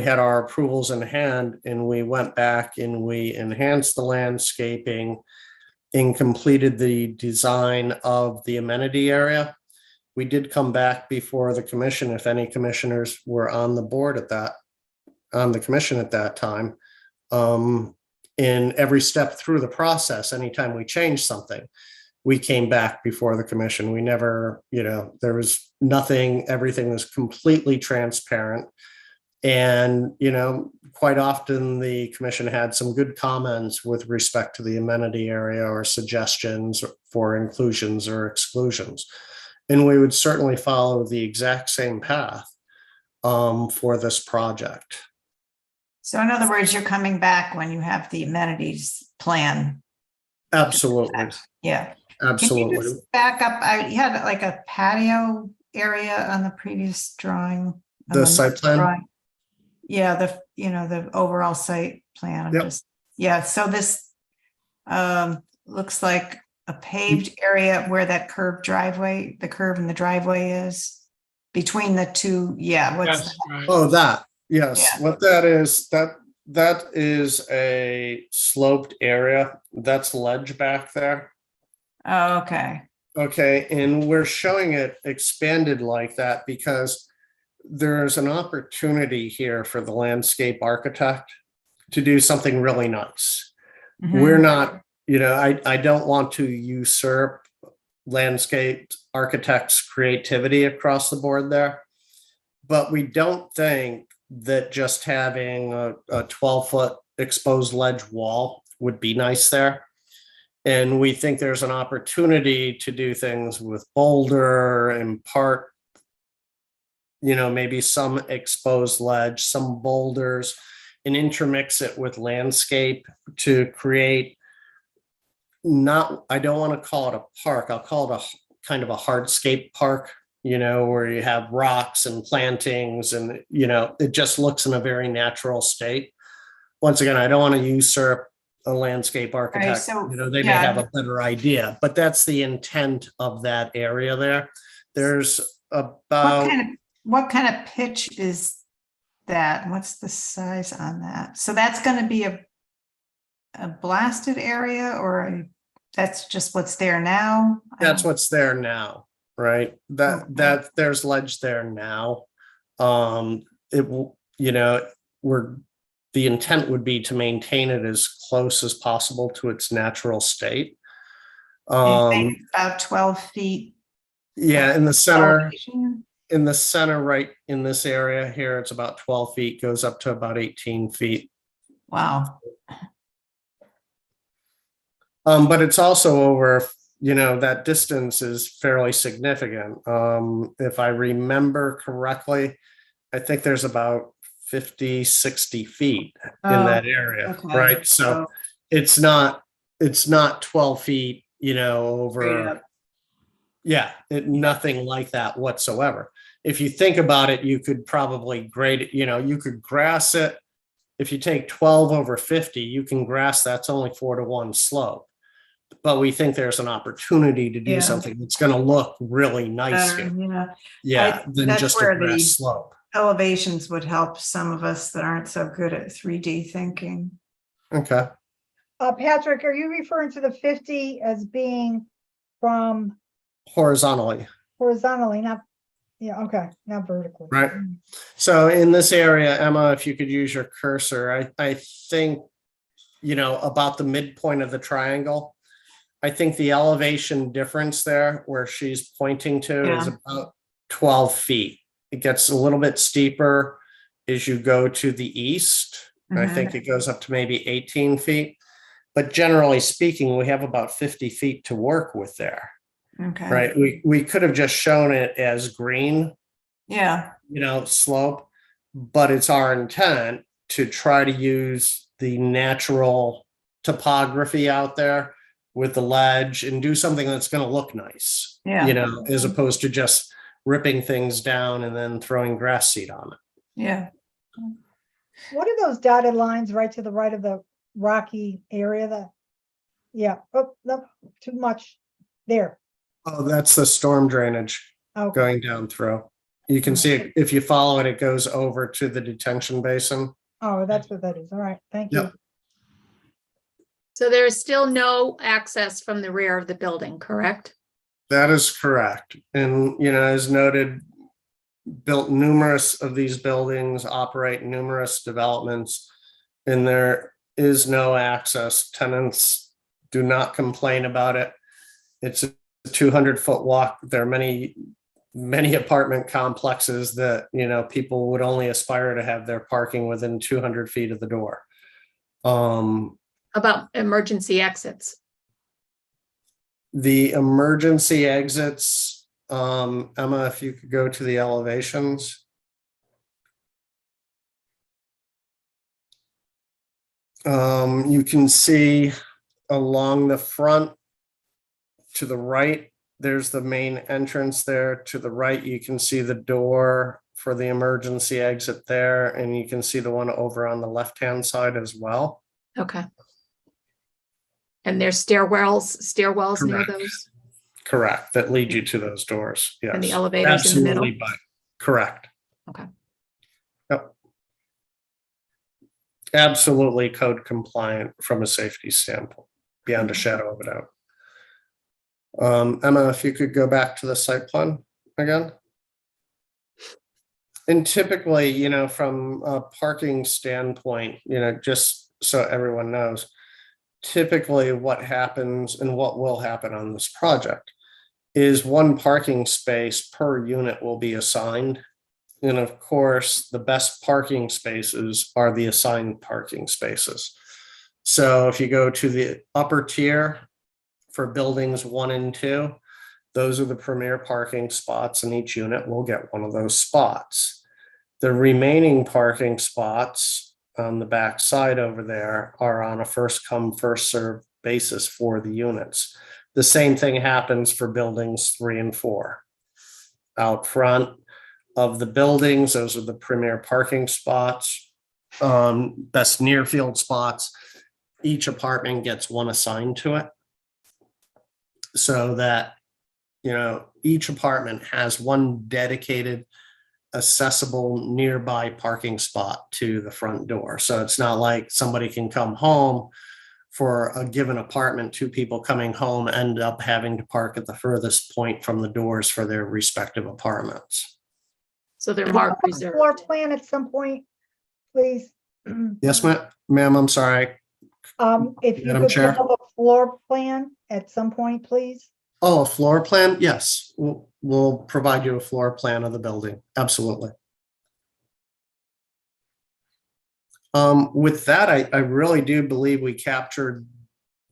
had our approvals in hand and we went back and we enhanced the landscaping and completed the design of the amenity area, we did come back before the commission, if any commissioners were on the board on the commission at that time. In every step through the process, anytime we changed something, we came back before the commission. We never, there was nothing, everything was completely transparent. And, quite often the commission had some good comments with respect to the amenity area or suggestions for inclusions or exclusions. And we would certainly follow the exact same path for this project. so in other words, you're coming back when you have the amenities plan. Absolutely. Yeah. Can you Absolutely. just back up? You had like a patio area on the previous drawing. on The site next plan? drawing. Yeah, the overall site plan. Yep. So this looks like a paved area where that curved driveway, the curve in the driveway is between the two. Yeah, what's Yes, that? right. Oh, that, yes. Yeah. What that is a sloped area. That's ledge back there. Oh, okay. Okay, and we're showing it expanded like that because there's an opportunity here for the landscape architect to do something really nice. Mhm. We're not, I don't want to usurp landscape architects' creativity across the board there, but we don't think that just having a 12-foot exposed ledge wall would be nice there. And we think there's an opportunity to do things with boulder and part, maybe some exposed ledge, some boulders, and intermix it with landscape to create I don't want to call it a park. I'll call it a kind of a hardscape park, where you have rocks and plantings and, it just looks in a very natural state. Once again, I don't want to usurp a landscape architect. so, They may have a better idea, but that's the intent of that area there. There's about, What kind of pitch is that? What's the size on that? So that's going to be a blasted area, or that's just what's there now? that's what's there now, right? That there's ledge there now. It will, the intent would be to maintain it as close as possible to its natural state. About 12 feet. Yeah, in the center, elevation? right in this area here, it's about 12 feet, goes up to about 18 feet. Wow. But it's also over, that distance is fairly significant. If I remember correctly, I think there's about 50, 60 feet in Oh, that area, okay. right? So it's not 12 feet, Straight over. up. Yeah, nothing like that whatsoever. If you think about it, you could probably grade it, you could grass it. If you take 12 over 50, you can grass, that's only 4-to-1 slope. But we think there's an opportunity to do Yeah. something that's going to look really nice Better, here. yeah. Yeah, than that's just a where the- grass slope. Elevations would help some of us that aren't so good at 3D thinking. Okay. Patrick, are you referring to the 50 as being from Horizontally. horizontally, not, yeah, okay, not vertically. Right. So in this area, Emma, if you could use your cursor, I think, about the midpoint of the triangle. I think the elevation difference there where she's pointing to is Yeah. about 12 feet. It gets a little bit steeper as you go to the east. I Mhm. think it goes up to maybe 18 feet. But generally speaking, we have about 50 feet to work with there, Okay. right? We could have just shown it as green, Yeah. slope, but it's our intent to try to use the natural topography out there with the ledge and do something that's going to look nice, Yeah. as opposed to just ripping things down and then throwing grass seed on it. Yeah. What are those dotted lines right to the right of the rocky area that? Yeah, oh, no, too much there. Oh, that's the storm drainage Okay, going down through. You can see it, if you follow it, it goes over to the detention basin. oh, that's what that is. All right, thank you. Yep. So there is still no access from the rear of the building, correct? That is correct. And, as noted, built numerous of these buildings, operate numerous developments, and there is no access. Tenants do not complain about it. It's a 200-foot walk. There are many apartment complexes that, people would only aspire to have their parking within 200 feet of the door. About emergency exits? The emergency exits, Emma, if you could go to the elevations. You can see along the front to the right, there's the main entrance there. To the right, you can see the door for the emergency exit there, and you can see the one over on the left-hand side as well. Okay. And there's stairwells near Correct. those? Correct, that lead you to those doors, yes. And the elevators in the middle? Absolutely, but correct. Okay. Yep. Absolutely code compliant from a safety standpoint, beyond a shadow of a doubt. Emma, if you could go back to the site plan again. And typically, from a parking standpoint, just so everyone knows, typically what happens and what will happen on this project is one parking space per unit will be assigned. And of course, the best parking spaces are the assigned parking spaces. So if you go to the upper tier for buildings 1 and 2, those are the premier parking spots, and each unit will get one of those spots. The remaining parking spots on the back side over there are on a first come, first served basis for the units. The same thing happens for buildings 3 and 4. Out front of the buildings, those are the premier parking spots, best near field spots. Each apartment gets one assigned to it, so that, each apartment has one dedicated, accessible nearby parking spot to the front door. So it's not like somebody can come home for a given apartment, 2 people coming home end up having to park at the furthest point from the doors for their respective apartments. So they're marked reserved. Floor plan at some point, please. Yes, ma'am, I'm sorry. If you Madam could Chair? pull up a floor plan at some point, please. Oh, a floor plan? Yes, we'll provide you a floor plan of the building. Absolutely. With that, I really do believe we captured,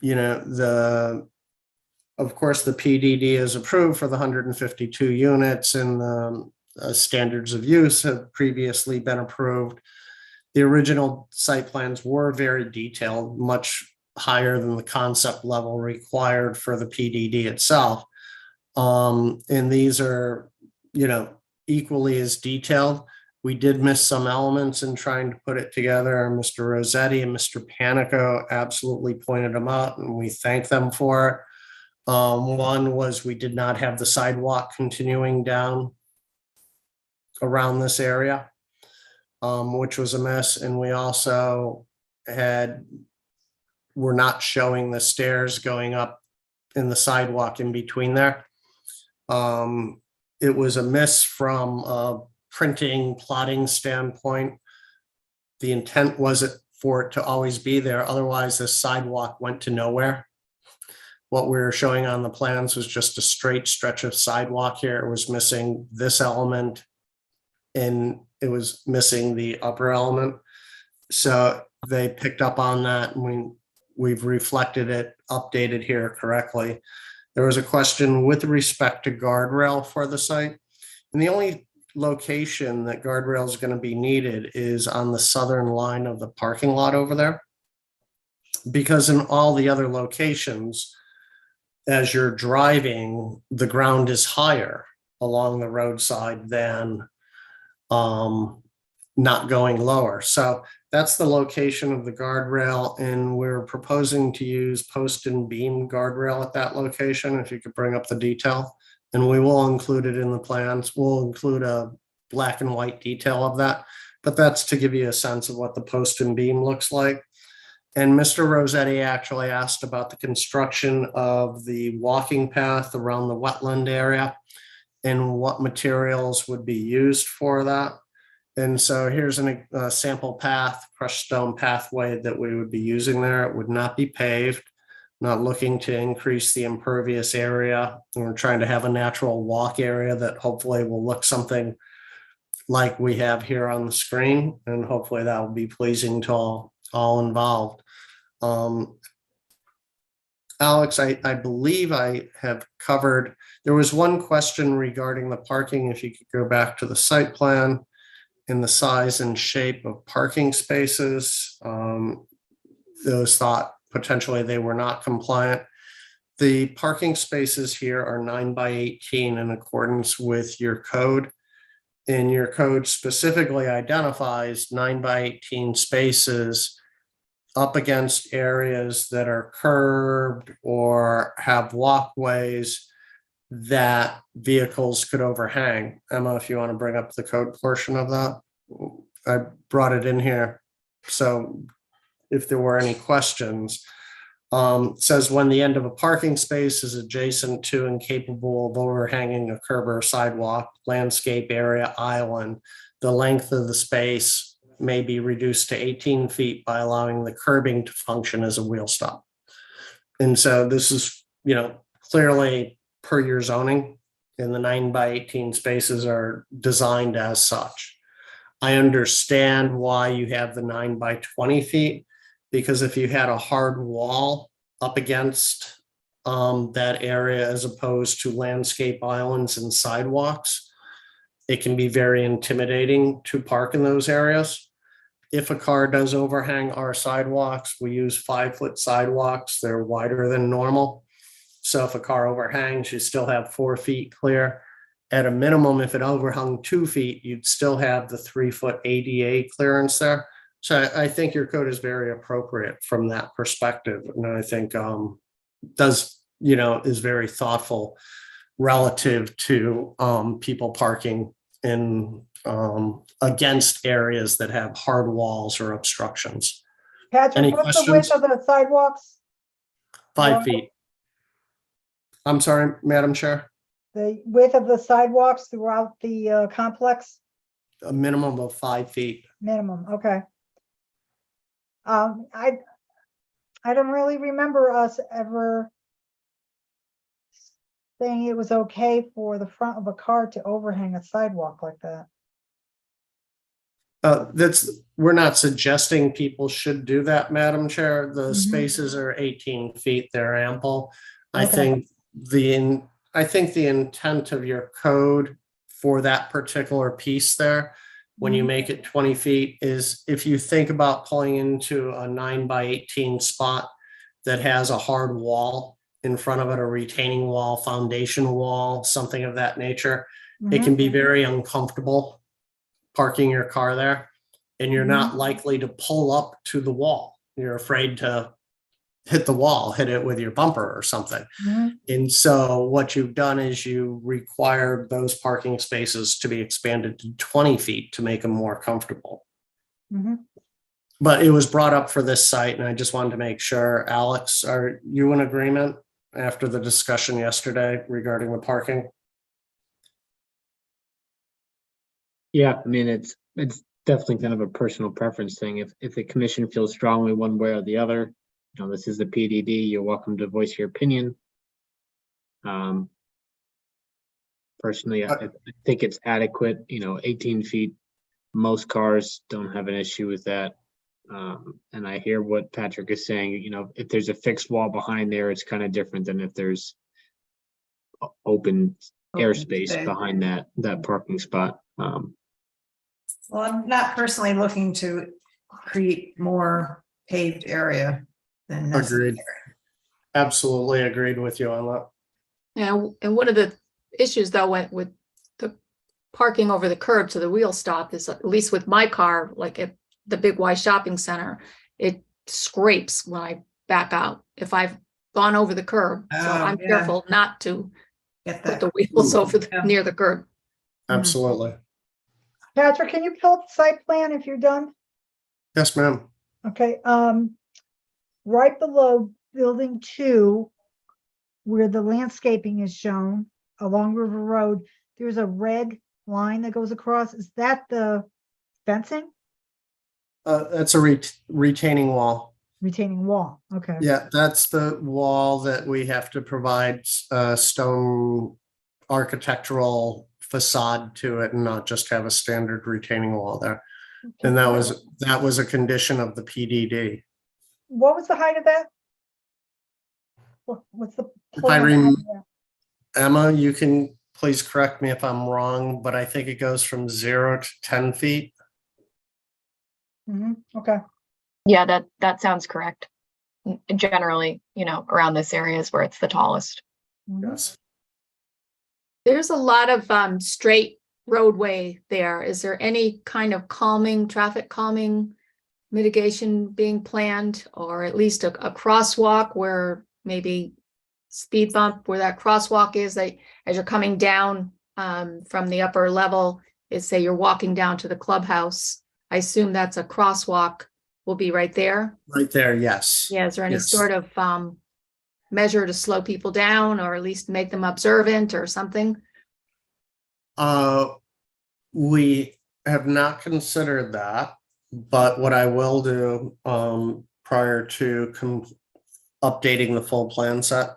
of course, the PDD is approved for the 152 units, and standards of use have previously been approved. The original site plans were very detailed, much higher than the concept level required for the PDD itself. And these are, equally as detailed. We did miss some elements in trying to put it together. Mr. Rossetti and Mr. Panico absolutely pointed them out, and we thank them for it. One was we did not have the sidewalk continuing down around this area, which was a mess. And we also we're not showing the stairs going up in the sidewalk in between there. It was a miss from a printing, plotting standpoint. The intent was for it to always be there. Otherwise, this sidewalk went to nowhere. What we were showing on the plans was just a straight stretch of sidewalk here. It was missing this element and it was missing the upper element. So they picked up on that and we've reflected it, updated here correctly. There was a question with respect to guardrail for the site. And the only location that guardrail is going to be needed is on the southern line of the parking lot over there. Because in all the other locations, as you're driving, the ground is higher along the roadside than not going lower. So that's the location of the guardrail, and we're proposing to use post and beam guardrail at that location. If you could bring up the detail, and we will include it in the plans. We'll include a black and white detail of that, but that's to give you a sense of what the post and beam looks like. And Mr. Rossetti actually asked about the construction of the walking path around the wetland area and what materials would be used for that. And so here's a sample path, crushed stone pathway that we would be using there. It would not be paved, not looking to increase the impervious area. We're trying to have a natural walk area that hopefully will look something like we have here on the screen. And hopefully that will be pleasing to all involved. Alex, I believe I have covered, there was one question regarding the parking. If you could go back to the site plan. In the size and shape of parking spaces. Those thought potentially they were not compliant. The parking spaces here are 9 by 18 in accordance with your code. And your code specifically identifies 9 by 18 spaces up against areas that are curbed or have walkways that vehicles could overhang. Emma, if you want to bring up the code portion of that, I brought it in here. So if there were any questions, it says when the end of a parking space is adjacent to and capable of overhanging a curb or sidewalk, landscape area, island, the length of the space may be reduced to 18 feet by allowing the curbing to function as a wheel stop. And so this is, clearly per your zoning, and the 9 by 18 spaces are designed as such. I understand why you have the 9 by 20 feet, because if you had a hard wall up against that area as opposed to landscape islands and sidewalks, it can be very intimidating to park in those areas. If a car does overhang our sidewalks, we use 5-foot sidewalks. They're wider than normal. So if a car overhangs, you still have 4 feet clear. At a minimum, if it overhung 2 feet, you'd still have the 3-foot ADA clearance there. So I think your code is very appropriate from that perspective. And I think is very thoughtful relative to people parking in against areas that have hard walls or obstructions. Patrick, Any what's the width questions? of the sidewalks? 5 feet. I'm sorry, Madam Chair. The width of the sidewalks throughout the complex? A minimum of 5 feet. Minimum, okay. I don't really remember us ever saying it was okay for the front of a car to overhang a sidewalk like that. We're not suggesting people should do that, Madam Chair. The Mhm. spaces are 18 feet. They're ample. I Okay. think the intent of your code for that particular piece there, when you make it 20 feet, is if you think about pulling into a 9x18 spot that has a hard wall in front of it, a retaining wall, foundation wall, something of that nature, it can be very uncomfortable parking your car there, and you're not likely to pull up to the wall. You're afraid to hit the wall, hit it with your bumper or something. And so what you've done is you required those parking spaces to be expanded to 20 feet to make them more comfortable. But it was brought up for this site, and I just wanted to make sure. Alex, are you in agreement after the discussion yesterday regarding the parking? Yeah, I mean, it's definitely kind of a personal preference thing. If the commission feels strongly one way or the other, you know, this is the PDD, you're welcome to voice your opinion. Personally, I think it's adequate, you know, 18 feet. Most cars don't have an issue with that. And I hear what Patrick is saying, you know, if there's a fixed wall behind there, it's kind of different than if there's open airspace space. behind that parking spot. Well, I'm not personally looking to create more paved area than necessary. Agreed. Absolutely agreed with you on that. Yeah, and one of the issues though with the parking over the curb to the wheel stop is, at least with my car, like at the Big Y Shopping Center, it scrapes when I back out if I've gone over the curb. So I'm yeah. careful not to Get put that. the wheels over Yeah. near the curb. Absolutely. Patrick, can you pull up the site plan if you're done? Yes, ma'am. Okay, right below building 2, where the landscaping is shown along River Road, there's a red line that goes across. Is that the fencing? That's a retaining wall. Retaining wall, okay. Yeah, that's the wall that we have to provide stone architectural facade to it, and not just have a standard retaining wall there. And that was a condition of the PDD. What was the height of that? What's the? If I plan rem- height of that? Emma, you can please correct me if I'm wrong, but I think it goes from 0 to 10 feet. Okay, Yeah, that sounds correct. Generally, you know, around this area is where it's the tallest. Yes. There's a lot of straight roadway there. Is there any kind of traffic calming mitigation being planned, or at least a crosswalk where maybe speed bump where that crosswalk is, that as you're coming down from the upper level, is say you're walking down to the clubhouse. I assume that's a crosswalk will be right there. Right there, yes. Yeah, is there any Yes. sort of measure to slow people down, or at least make them observant or something? We have not considered that, but what I will do prior to updating the full plan set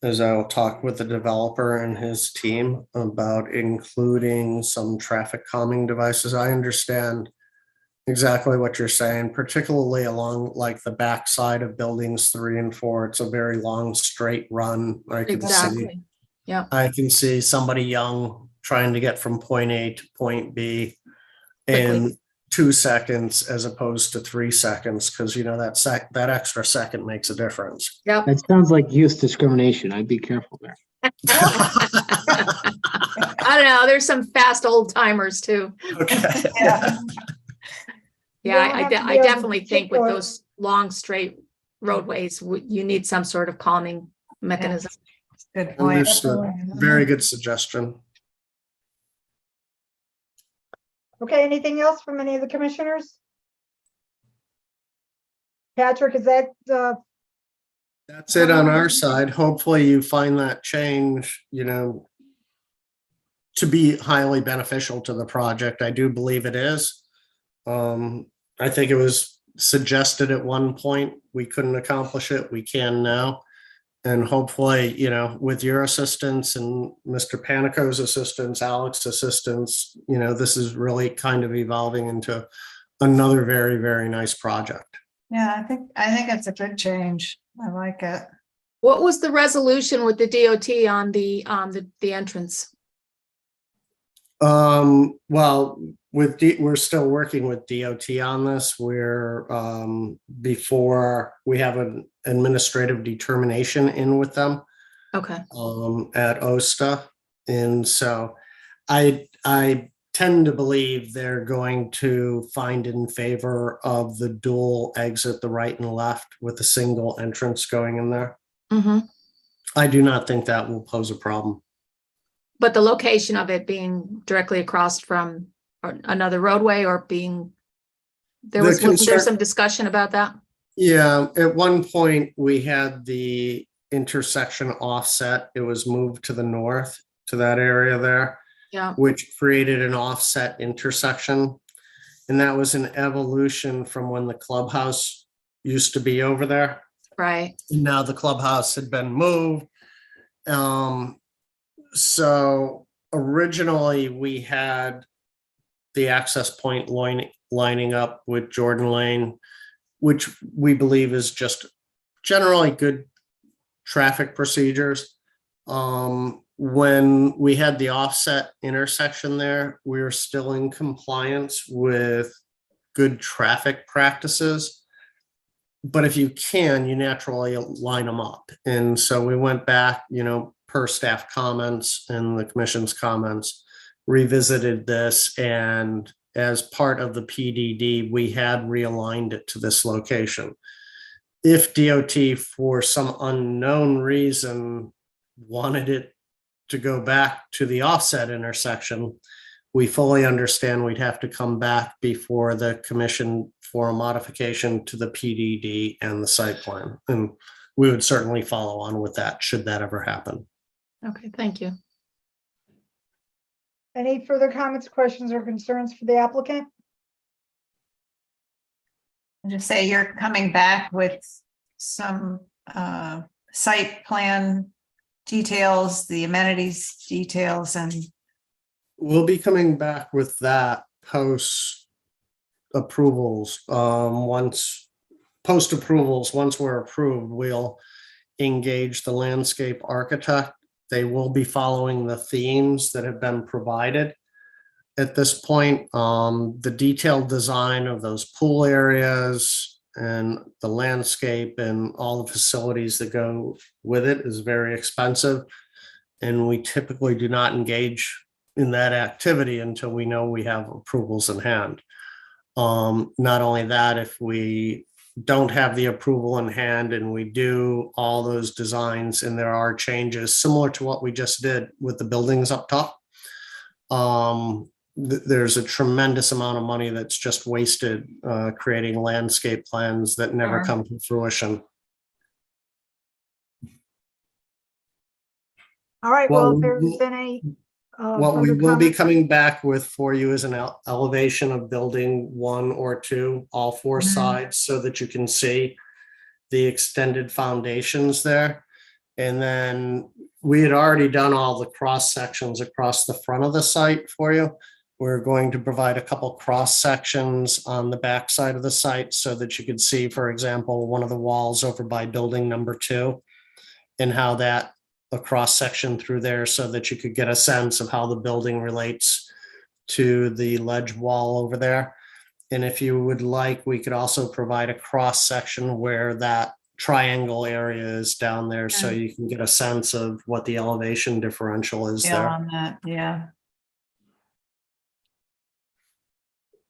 is I'll talk with the developer and his team about including some traffic calming devices. I understand exactly what you're saying, particularly along like the backside of buildings 3 and 4. It's a very long straight run. I can see. Exactly. Yeah. I can see somebody young trying to get from point A to point B in Quickly. 2 seconds as opposed to 3 seconds, because you know that extra second makes a difference. Yep. That sounds like youth discrimination. I'd be careful there. I don't know. There's some fast old timers too. Okay. Yeah. Yeah, don't I have to I be able to definitely think with tickle it. those long straight roadways, you need some sort of calming mechanism. Good point. Understood. Very good suggestion. Okay, anything else from any of the commissioners? Patrick, is that, That's it on our side. Hopefully you find that change, you know, to be highly beneficial to the project. I do believe it is. I think it was suggested at one point, we couldn't accomplish it. We can now. And hopefully, you know, with your assistance and Mr. Panico's assistance, Alex's assistance, you know, this is really kind of evolving into another very, very nice project. Yeah, I think it's a good change. I like it. What was the resolution with the DOT on the entrance? Well, we're still working with DOT on this. We're, before we have an administrative determination in with them, Okay, at OSTA. And so I tend to believe they're going to find in favor of the dual exit, the right and left with a single entrance going in there. hmm I do not think that will pose a problem. But the location of it being directly across from another roadway or being, wasn't there concern- some discussion about that? Yeah, at one point we had the intersection offset. It was moved to the north to that area there, Yeah, which created an offset intersection. And that was an evolution from when the clubhouse used to be over there. right. And now the clubhouse had been moved. So originally we had the access point lining up with Jordan Lane, which we believe is just generally good traffic procedures. When we had the offset intersection there, we were still in compliance with good traffic practices. But if you can, you naturally line them up. And so we went back, per staff comments and the commission's comments, revisited this, and as part of the PDD, we had realigned it to this location. If DOT, for some unknown reason, wanted it to go back to the offset intersection, we fully understand we'd have to come back before the commission for a modification to the PDD and the site plan. And we would certainly follow on with that, should that ever happen. Okay, thank you. Any further comments, questions, or concerns for the applicant? Just say you're coming back with some site plan details, the amenities details, and We'll be coming back with that post approvals. Once we're approved, we'll engage the landscape architect. They will be following the themes that have been provided at this point. The detailed design of those pool areas and the landscape and all the facilities that go with it is very expensive. And we typically do not engage in that activity until we know we have approvals in hand. Not only that, if we don't have the approval in hand and we do all those designs and there are changes similar to what we just did with the buildings up top, there's a tremendous amount of money that's just wasted creating landscape plans that never Sure. come to fruition. All right, Well, well, if there's been any. What we further will be comments- coming back with for you is an elevation of building 1 or 2, all 4 Mhm. sides, so that you can see the extended foundations there. And then we had already done all the cross sections across the front of the site for you. We're going to provide a couple cross sections on the back side of the site so that you can see, for example, one of the walls over by building number 2 and how that a cross section through there so that you could get a sense of how the building relates to the ledge wall over there. And if you would like, we could also provide a cross section where that triangle area is down there, so you can get a sense of what the elevation differential is yeah, there. on that, yeah.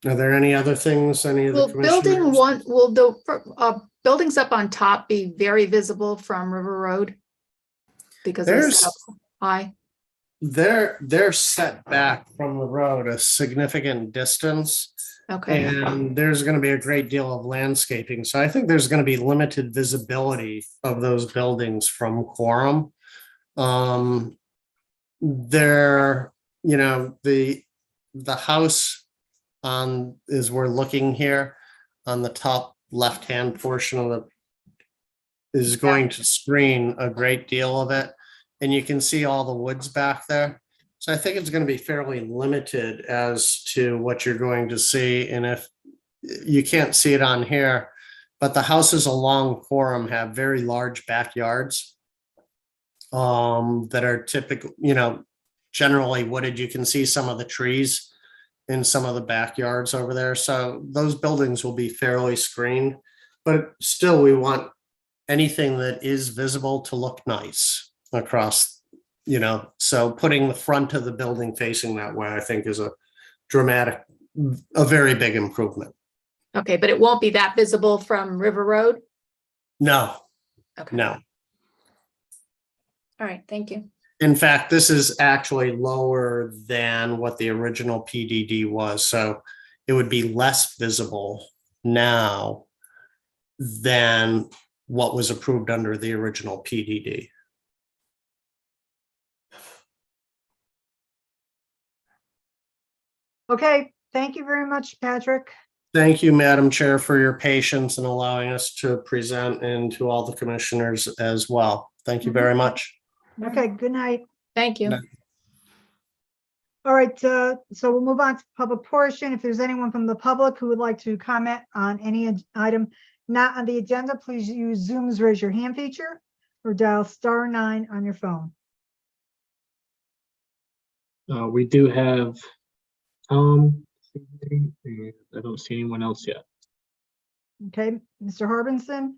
Are there any other things, any of the Will building commissioners? one, will the buildings up on top be very visible from River Road? Because they're There's- set up high. They're set back from the road a significant distance. Okay, And there's going to be a great deal of landscaping. So I think there's going to be limited visibility of those buildings from Quorum. There, the house on, as we're looking here on the top left-hand portion of the, is going to screen a great deal of it. And you can see all the woods back there. So I think it's going to be fairly limited as to what you're going to see. And if you can't see it on here, but the houses along Quorum have very large backyards that are typical, generally wooded. You can see some of the trees in some of the backyards over there. So those buildings will be fairly screened, but still we want anything that is visible to look nice across, so putting the front of the building facing that way, I think is a very big improvement. Okay, but it won't be that visible from River Road? No, Okay. no. All right, thank you. In fact, this is actually lower than what the original PDD was, so it would be less visible now than what was approved under the original PDD. Okay, thank you very much, Patrick. Thank you, Madam Chair, for your patience in allowing us to present, and to all the commissioners as well. Thank you very much. Okay, good night. Thank you. No. All right, so we'll move on to the public portion. If there's anyone from the public who would like to comment on any item not on the agenda, please use Zoom's raise your hand feature or dial *9 on your phone. We do have, I don't see anyone else yet. Okay, Mr. Harbinson?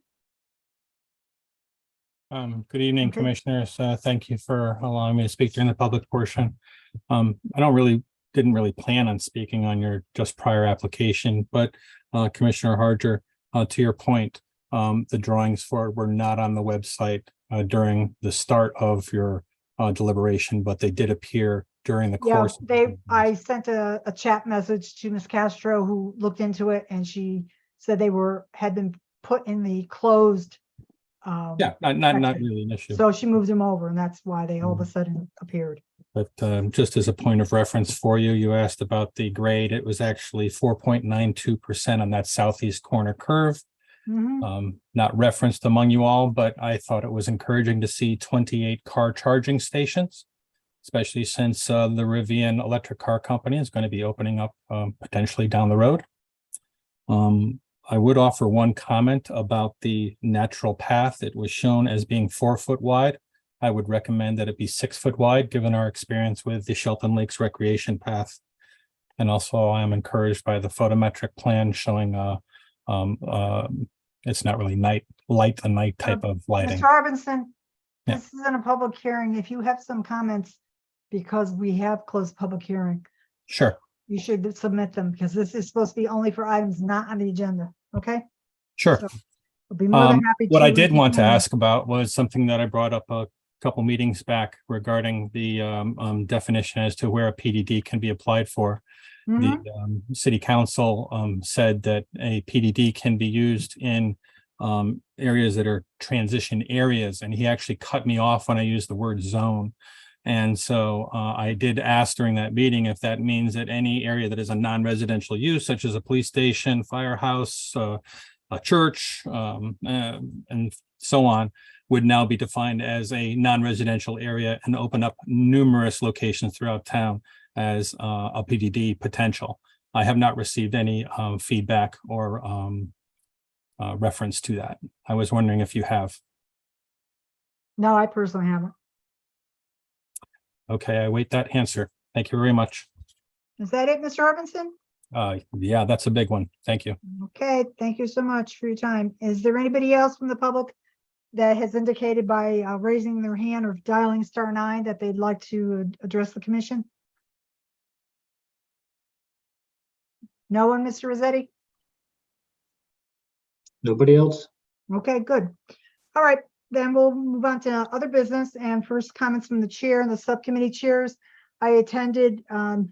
Good evening, Okay. Commissioners. Thank you for allowing me to speak during the public portion. I didn't really plan on speaking on your just prior application, but Commissioner Harger, to your point, the drawings for it were not on the website during the start of your deliberation, but they did appear during the Yeah, course. I sent a chat message to Ms. Castro, who looked into it, and she said they had been put in the closed. Yeah, not really an issue. So she moved them over, and that's why they all of a sudden appeared. But just as a point of reference for you, you asked about the grade. It was actually 4.92% on that southeast corner curve. Mhm. Not referenced among you all, but I thought it was encouraging to see 28 car charging stations, especially since the Rivian electric car company is going to be opening up potentially down the road. I would offer one comment about the natural path. It was shown as being 4 foot wide. I would recommend that it be 6 foot wide, given our experience with the Shelton Lakes Recreation Path. And also I am encouraged by the photometric plan showing it's not really light type of lighting. Mr. Robinson, Yeah. this isn't a public hearing. If you have some comments, because we have closed public hearing, Sure, you should submit them, because this is supposed to be only for items not on the agenda, okay? sure. So I'll be more than happy to. What I did want to review them. ask about was something that I brought up a couple meetings back regarding the definition as to where a PDD can be applied for. Mhm. The city council said that a PDD can be used in areas that are transition areas, and he actually cut me off when I used the word zone. And so I did ask during that meeting if that means that any area that is a non-residential use, such as a police station, firehouse, a church, and so on, would now be defined as a non-residential area and open up numerous locations throughout town as a PDD potential. I have not received any feedback or reference to that. I was wondering if you have. No, I personally haven't. Okay, I wait that answer. Thank you very much. Is that it, Mr. Robinson? Yeah, that's a big one. Thank you. Okay, thank you so much for your time. Is there anybody else from the public that has indicated by raising their hand or dialing *9 that they'd like to address the commission? No one, Mr. Rossetti? Nobody else? Okay, good. All right, then we'll move on to other business, and first comments from the chair and the subcommittee chairs. I attended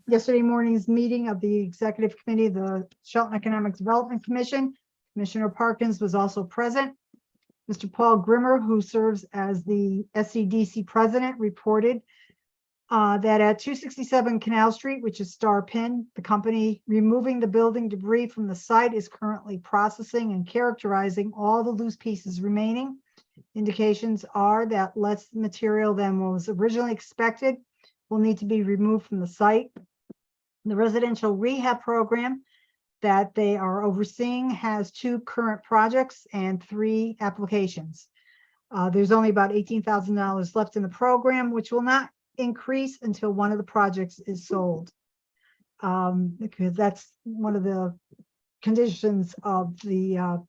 yesterday morning's meeting of the executive committee of the Shelton Economic Development Commission. Commissioner Parkins was also present. Mr. Paul Grimmer, who serves as the SCDC president, reported that at 267 Canal Street, which is Star Pin, the company removing the building debris from the site is currently processing and characterizing all the loose pieces remaining. Indications are that less material than was originally expected will need to be removed from the site. The residential rehab program that they are overseeing has 2 current projects and 3 applications. There's only about $18,000 left in the program, which will not increase until one of the projects is sold. Because that's one of the conditions of the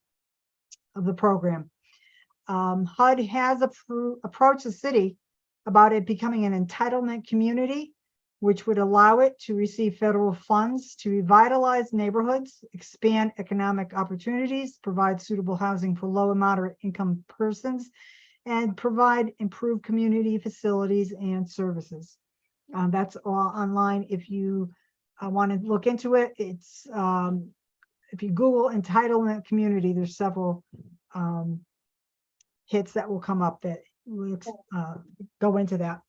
program. HUD has approached the city about it becoming an entitlement community, which would allow it to receive federal funds to revitalize neighborhoods, expand economic opportunities, provide suitable housing for low and moderate income persons, and provide improved community facilities and services. That's all online. If you want to look into it, it's if you Google entitlement community, there's several hits that will come up that will go into that.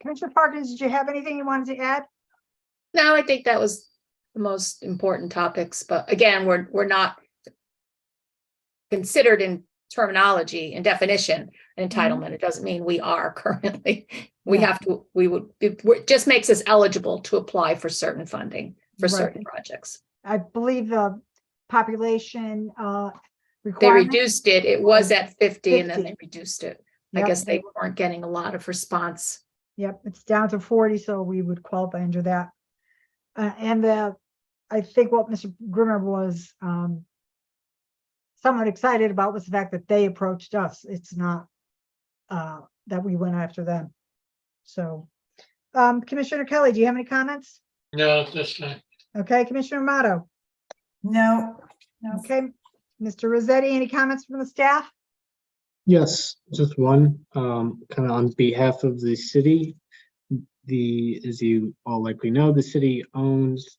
Commissioner Parkins, did you have anything you wanted to add? No, I think that was the most important topics, but again, we're not considered in terminology and definition an entitlement. It doesn't mean we are currently. We Yeah. have to, it just makes us eligible to apply for certain funding for Right. certain projects. I believe the population They requirement. reduced it. It was at 50 and then 50. they reduced it. I Yep, guess they weren't getting a lot of response. Yep, it's down to 40, so we would qualify under that. I think what Mr. Grimmer was somewhat excited about was the fact that they approached us. It's not that we went after them. So, Commissioner Kelly, do you have any comments? No, that's not. Okay, Commissioner Amato. No. Okay, Mr. Rossetti, any comments from the staff? Yes, just one, kind of on behalf of the city. As you all likely know, the city owns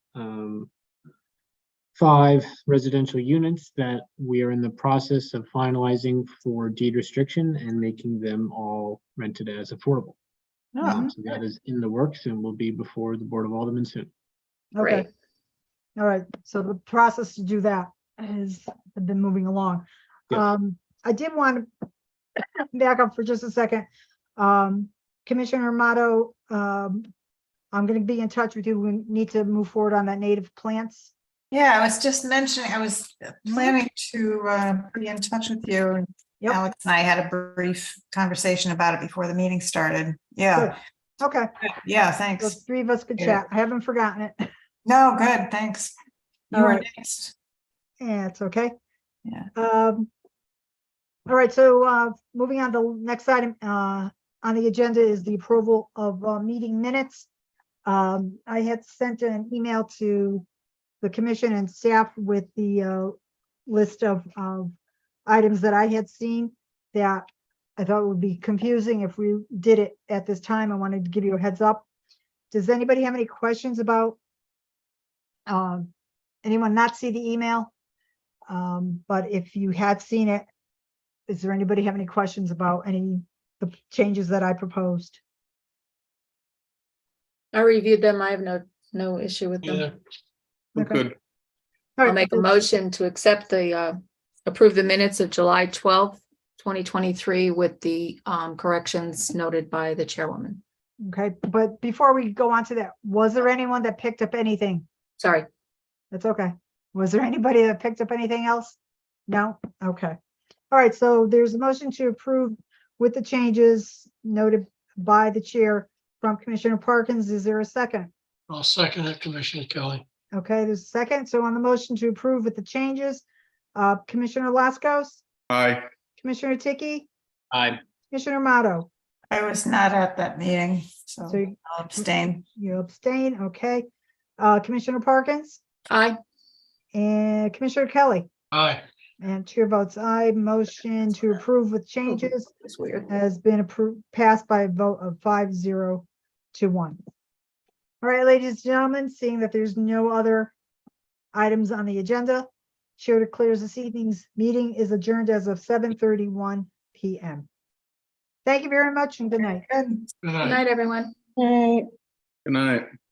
5 residential units that we are in the process of finalizing for deed restriction and making them all rented as affordable. No. So that is in the works and will be before the Board of Aldermen soon. Okay. Great. All right, so the process to do that has been moving along. Yes. I did want to back up for just a second. Commissioner Amato, I'm going to be in touch with you. We need to move forward on that native plants. Yeah, I was just mentioning, I was planning to be in touch with you. And Yep. Alex and I had a brief conversation about it before the meeting started. Yeah, Okay, yeah, so thanks. 3 of us could Yeah. chat. I haven't forgotten it. No, good, thanks. You All were right. next. Yeah, it's okay. Yeah. All right, so moving on to the next item on the agenda is the approval of meeting minutes. I had sent an email to the commission and staff with the list of items that I had seen that I thought would be confusing if we did it at this time. I wanted to give you a heads up. Does anybody have any questions about anyone not see the email? But if you had seen it, is there anybody have any questions about any the changes that I proposed? I reviewed them. I have no issue with them. Yeah, I'm Okay. good. All I'll right, make a that's- motion to accept approve the minutes of July 12th, 2023 with the corrections noted by the chairwoman. Okay, but before we go on to that, was there anyone that picked up anything? Sorry. That's okay. Was there anybody that picked up anything else? No? Okay. All right, so there's a motion to approve with the changes noted by the chair from Commissioner Parkins. Is there a second? I'll second it, Commissioner Kelly. Okay, there's a second. So on the motion to approve with the changes, Commissioner Laskos, Aye. Commissioner Tiki, Aye. Commissioner Mato. I was not at that meeting, so So I'll abstain. you abstain, okay. Commissioner Parkins Aye. and Commissioner Kelly. Aye. And chair votes aye. Motion to approve with changes It's weird. has been approved, passed by a vote of 5-0 to 1. All right, ladies and gentlemen, seeing that there's no other items on the agenda, chair declares this evening's meeting is adjourned as of 7:31 p.m. Thank you very much and good night. Good. Good Good night. night, everyone. Good night.